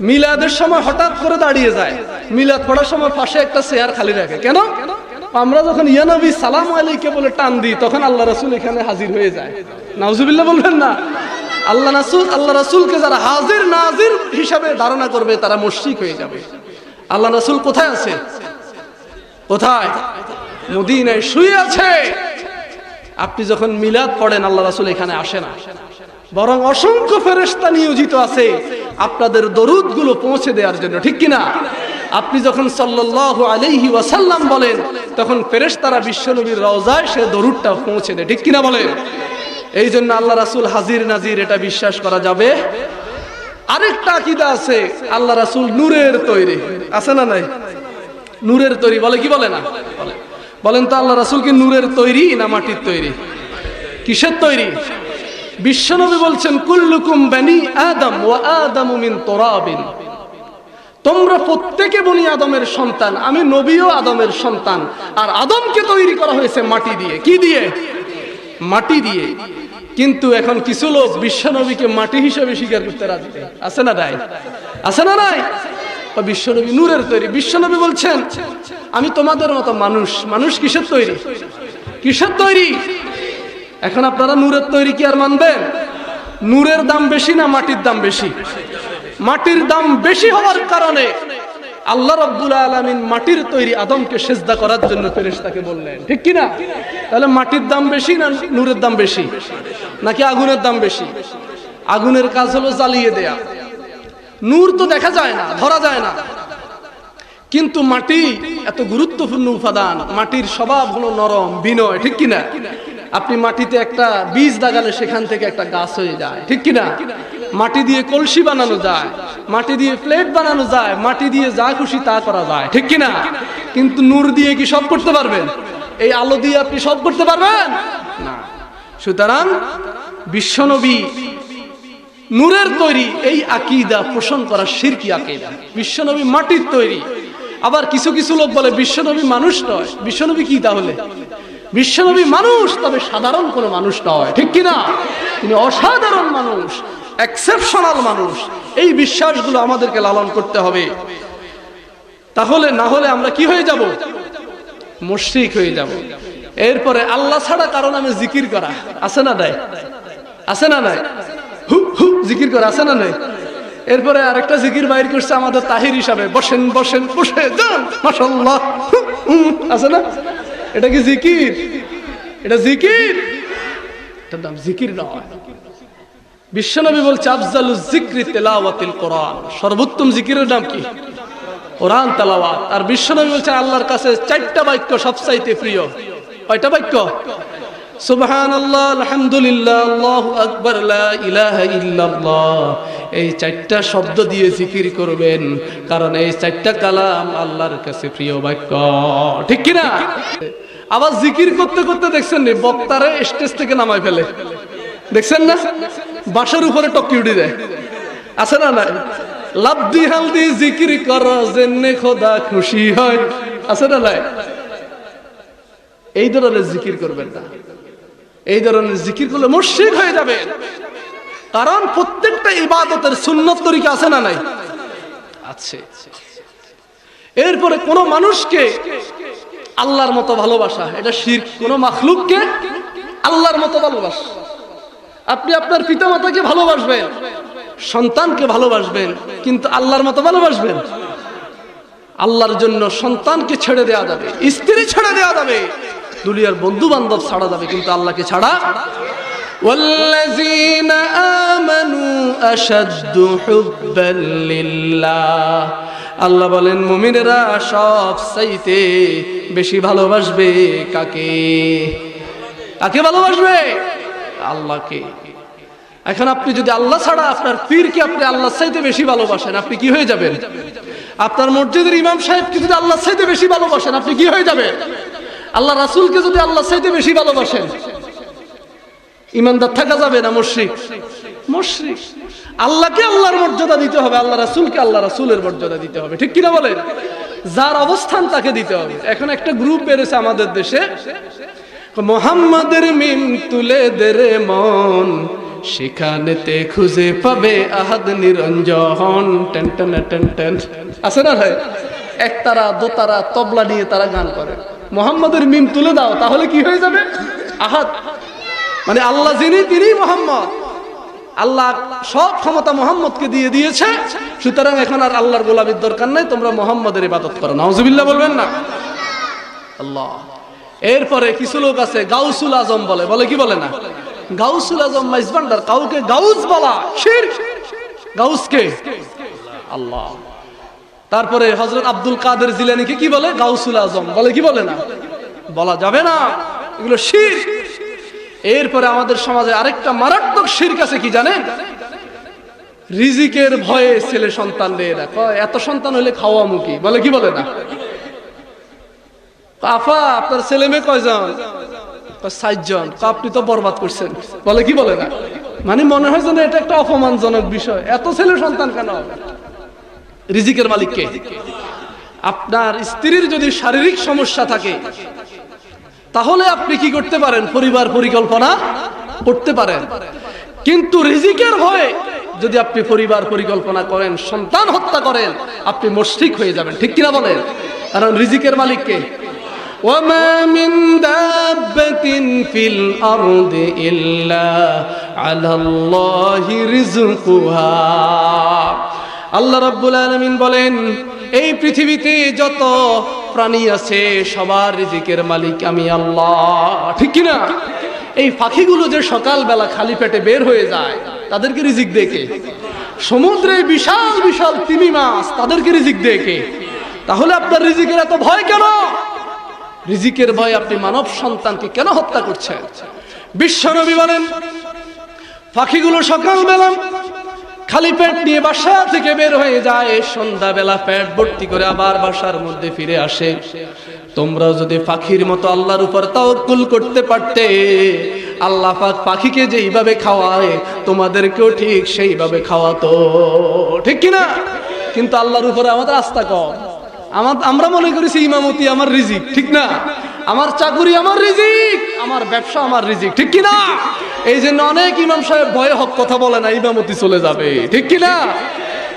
মিলাদের সময় হঠাৎ করে দাঁড়িয়ে যায়, মিলাদ পড়ার সময় পাশে একটা চেয়ার খালি রাখে। কেন? আমরা যখন ইয়া নবী সালাম আলাইকে বলে টান দিই, তখন আল্লাহ রাসূল এখানে হাজির হয়ে যায়। নাউজুবিল্লাহ বলবেন না? আল্লাহ রাসূলকে যারা হাজির নাজির হিসাবে ধারণা করবে তারা মুশরিক হয়ে যাবে। আল্লাহ রাসূল কোথায় আছে? কোথায়? মদিনায় শুয়ে আছে। আপনি যখন মিলাদ পড়েন আল্লাহ রাসূল এখানে আসে না, বরং অসংখ্য ফেরেশতা নিয়োজিত আছে আপনাদের দরুদ গুলো পৌঁছে দেওয়ার জন্য। ঠিক কিনা? আপনি যখন সাল্লাল্লাহু আলাইহি ওয়াসাল্লাম বলেন, তখন ফেরেশতারা বিশ্বনবীর রওজায় সে দরুদটা পৌঁছে দেয়। ঠিক কিনা বলেন? এই জন্য আল্লাহ রাসূল হাজির নাজির, এটা বিশ্বাস করা যাবে। আরেকটা আকীদা আছে, আল্লাহ রাসূল নূরের তৈরি, আছে না নাই? নূরের তৈরি, বলে কি বলে না? বলেন তো আল্লাহ রাসূল কি নূরের তৈরি না মাটির তৈরি? কিসের তৈরি? বিশ্বনবী বলছেন কুল্লুকুম বানি আদম ওয়া আদামু মিন তুরাবিন, তোমরা প্রত্যেকে বনি আদমের সন্তান, আমি নবীও আদমের সন্তান। আর আদমকে তৈরি করা হয়েছে মাটি দিয়ে। কি দিয়ে? মাটি দিয়ে। কিন্তু এখন কিছু লোক বিশ্বনবীকে মাটি হিসেবে স্বীকার করতে রাজি নেই। আছে না নাই? আছে না নাই? বিশ্বনবী নূরের তৈরি। বিশ্বনবী বলছেন আমি তোমাদের মতো মানুষ। মানুষ কিসের তৈরি? কিসের তৈরি? এখন আপনারা নূরের তৈরি কি আর মানবেন? নূরের দাম বেশি না মাটির দাম বেশি? মাটির দাম বেশি হওয়ার কারণে আল্লাহ রাব্বুল আলামিন মাটির তৈরি আদমকে সিজদা করার জন্য ফেরেশতাকে বললেন, ঠিক কি না? তাহলে মাটির দাম বেশি না নূরের দাম বেশি, নাকি আগুনের দাম বেশি? আগুনের কাজ হলো জ্বালিয়ে দেয়া, নূর তো দেখা যায় না, ধরা যায় না। কিন্তু মাটি এত গুরুত্বপূর্ণ উপাদান। মাটির স্বভাব হলো নরম, বিনয়, ঠিক কি না? আপনি মাটিতে একটা বীজ লাগালে সেখান থেকে একটা গাছ হয়ে যায়, ঠিক কি না? মাটি দিয়ে কলসি বানানো যায়, মাটি দিয়ে প্লেট বানানো যায়, মাটি দিয়ে যা খুশি তা করা যায়, ঠিক কি না? কিন্তু নূর দিয়ে কি সব করতে পারবেন? এই আলো দিয়ে আপনি সব করতে পারবেন না। সুতরাং বিশ্বনবী নূরের তৈরি, এই আকীদা পোষণ করা শিরকি আকীদা। বিশ্বনবী মাটির তৈরি। আবার কিছু কিছু লোক বলে বিশ্বনবী মানুষ নয়। বিশ্বনবী কি তাহলে? বিশ্বনবী মানুষ, তবে সাধারণ কোনো মানুষ নয়, ঠিক কি না? তিনি অসাধারণ মানুষ, এক্সেপশনাল মানুষ। এই বিশ্বাসগুলো আমাদেরকে লালন করতে হবে। তাহলে না হলে আমরা কি হয়ে যাব? মুশরিক হয়ে যাব। এরপরে আল্লাহ ছাড়া কারো নামে জিকির করা, আছে না নাই? আছে না নাই? হু হু জিকির করা, আছে না নাই? এরপরে আরেকটা জিকির বাইর করছে আমাদের তাহির হিসাবে, বসেন বসেন বসে যান মাশাআল্লাহ, আছে না? এটা কি জিকির? এটা জিকির? এটার নাম জিকির নয়। বিশ্বনবী বলছে আফজালুজ যিকরি তিলাওয়াতুল কোরআন। সর্বোত্তম জিকিরের নাম কি? কোরআন তেলাওয়াত। আর বিশ্বনবী বলছে আল্লাহর কাছে চারটা বাক্য সবচাইতে প্রিয়। কয়টা বাক্য? সুবহানাল্লাহ, আলহামদুলিল্লাহ, আল্লাহু আকবার, লা ইলাহা ইল্লাল্লাহ। এই চারটা শব্দ দিয়ে জিকির করবেন, কারণ এই চারটা কালাম আল্লাহর কাছে প্রিয় বাক্য, ঠিক কি না? আবার জিকির করতে করতে দেখছেন নি বক্তারে স্টেজ থেকে নামায় ফেলে, দেখছেন না? বাঁশের উপরে টপকি উঠে দেয়, আছে না নাই? লাভদি হালদি জিকির কর জেনে খোদা খুশি হয়, আছে না নাই? এই ধরনের জিকির করবেন না। এই ধরনের জিকির করলে মুশরিক হয়ে যাবে। কারণ প্রত্যেকটা ইবাদতের সুন্নত তরিকা আছে না নাই? আছে। এরপরে কোন মানুষকে আল্লাহর মতো ভালোবাসা, এটা শিরক। কোন মাখলুককে আল্লাহর মতো ভালোবাসা। আপনি আপনার পিতামাতাকে ভালোবাসবেন, সন্তানকে ভালোবাসবেন, কিন্তু আল্লাহর মতো ভালোবাসবেন? আল্লাহর জন্য সন্তানকে ছেড়ে দেওয়া যাবে, স্ত্রী ছেড়ে দেওয়া যাবে, দুনিয়ার বন্ধু বান্ধব ছাড়া যাবে, কিন্তু আল্লাহকে ছাড়া। ওয়াল্লাযীনা আমানু আশাদ্দু হুব্বাল লিল্লাহ। আল্লাহ বলেন মুমিনেরা সবচাইতে বেশি ভালোবাসবে কাকে? কাকে ভালোবাসবে? আল্লাহকে। এখন আপনি যদি আল্লাহ ছাড়া আপনার পীরকে আপনি আল্লাহর চাইতে বেশি ভালোবাসেন, আপনি কি হয়ে যাবেন? আপনার মসজিদের ইমাম সাহেবকে যদি আল্লাহর চাইতে বেশি ভালোবাসেন, আপনি কি হয়ে যাবেন? আল্লাহ রাসূলকে যদি আল্লাহর চাইতে বেশি ভালোবাসেন, ইমানদার থাকা যাবে না মুশরিক? মুশরিক। আল্লাহকে আল্লাহর মর্যাদা দিতে হবে, আল্লাহ রাসূলকে আল্লাহ রাসূলের মর্যাদা দিতে হবে, ঠিক কিনা বলেন? যার অবস্থান তাকে দিতে হবে। এখন একটা গ্রুপ বেড়েছে আমাদের দেশে, মুহাম্মাদের মিম তুলে দে রে মন, সেখানেতে খুঁজে পাবে আহাদ নিরঞ্জন। টেন টেন টেন টেন, আছে না ভাই? একতারা দোতারা তবলা নিয়ে তারা গান করে। মুহাম্মাদের মিম তুলে দাও, তাহলে কি হয়ে যাবে? আহাদ, মানে আল্লাহ যিনি তিনি মুহাম্মদ। আল্লাহ সব ক্ষমতা মুহাম্মদকে দিয়ে দিয়েছে, সুতরাং এখন আর আল্লাহর গোলামির দরকার নাই, তোমরা মুহাম্মাদের ইবাদত করো। নাউজুবিল্লাহ বলবেন না? আল্লাহ। এরপরে কিছু লোক আছে গাউসুল আজম বলে, বলে কি বলে না? গাউসুল আজম মাইজবান্ডার, কাউকে গাউস বলা শিরক। গাউসকে আল্লাহ। তারপরে হযরত আব্দুল কাদের জিলানীকে কি বলে? গাউসুল আজম বলে, কি বলে না? বলা যাবে না, এগুলো শিরক। এরপরে আমাদের সমাজে আরেকটা মারাত্মক শিরক আছে, কি জানেন? রিজিকের ভয়ে ছেলে সন্তান দেয় না, এত সন্তান হলে খাওয়া মুখী, বলে কি বলে না? আফা আপনার ছেলে মেয়ে কয়জন? ৬০ জন। আপনি তো বরবাদ করছেন, বলে কি বলে না? মানে মনে হয় যেন এটা একটা অপমানজনক বিষয়, এত ছেলে সন্তান কেন? রিজিকের মালিককে। আপনার স্ত্রীর যদি শারীরিক সমস্যা থাকে, তাহলে আপনি কি করতে পারেন? পরিবার পরিকল্পনা করতে পারেন, কিন্তু রিজিকের ভয়ে যদি আপনি পরিবার পরিকল্পনা করেন, সন্তান হত্যা করেন, আপনি মুশরিক হয়ে যাবেন। ঠিক কিনা বলেন? কারণ রিজিকের মালিক কে? وما من دابة في الأرض إلا على الله رزقها। আল্লাহ রাব্বুল আলামিন বলেন, এই পৃথিবীতে যত প্রাণী আছে সবার রিজিকের মালিক আমি আল্লাহ। ঠিক কিনা? এই পাখিগুলো যে সকালবেলা খালি পেটে বের হয়ে যায়, তাদেরকে রিজিক দেয় কে? সমুদ্রে বিশাল বিশাল তিমি মাছ, তাদেরকে রিজিক দেয় কে? তাহলে আপনার রিজিকের এত ভয় কেন? রিজিকের ভয় আপনি মানব সন্তানকে কেন হত্যা করছেন? বিশ্বনবী বলেন, পাখিগুলো সকালবেলা খালি পেট নিয়ে বাসা থেকে বের হয়ে যায়, সন্ধ্যাবেলা পেট ভর্তি করে আবার বাসার মধ্যে ফিরে আসে। তোমরা যদি পাখির মতো আল্লাহর উপর তাওয়াক্কুল করতে পারতে, আল্লাহ পাক পাখিকে যেইভাবে খাওয়ায় তোমাদেরকেও ঠিক সেইভাবে খাওয়াতো। ঠিক কিনা? কিন্তু আল্লাহর উপরে আমাদের আস্থা কম। আমরা মনে করেছি ইমামতি আমার রিজিক। ঠিক না? আমার চাকুরি আমার রিজিক, আমার ব্যবসা আমার রিজিক। ঠিক কিনা? এই জন্য অনেক ইমাম সাহেব ভয়ে হক কথা বলে না, ইমামতি চলে যাবে। ঠিক কিনা?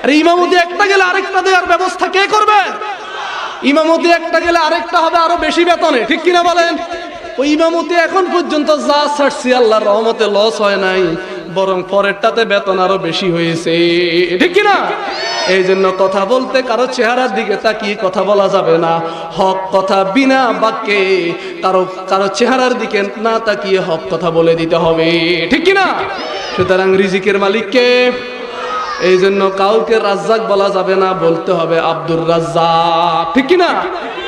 আরে ইমামতি একটা গেলে আরেকটা দেওয়ার ব্যবস্থা কে করবে? ইমামতি একটা গেলে আরেকটা হবে আরো বেশি বেতনে। ঠিক কিনা বলেন? ওই ইমামতি এখন পর্যন্ত যা ছাড়ছি আল্লাহর রহমতে লস হয় নাই, বরং পরেরটাতে বেতন আরো বেশি হয়েছে। ঠিক কিনা? এই জন্য কথা বলতে কারো চেহারার দিকে তাকিয়ে কথা বলা যাবে না। হক কথা বিনা বাক্যে কারো চেহারার দিকে না তাকিয়ে হক কথা বলে দিতে হবে। ঠিক কিনা? সুতরাং রিজিকের মালিককে। এই জন্য কাউকে রাজ্জাক বলা যাবে না, বলতে হবে আব্দুর রাজ্জাক। ঠিক কিনা?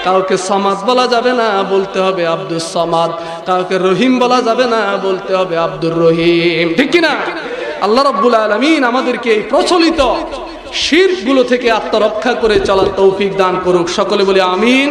কাউকে সামাদ বলা যাবে না, বলতে হবে আব্দুস সামাদ। কাউকে রহিম বলা যাবে না, বলতে হবে আব্দুর রহিম। ঠিক কিনা? আল্লাহ রাব্বুল আলামিন আমাদেরকে এই প্রচলিত শিরক গুলো থেকে আত্মরক্ষা করে চলার তৌফিক দান করুক। সকলে বলি আমিন।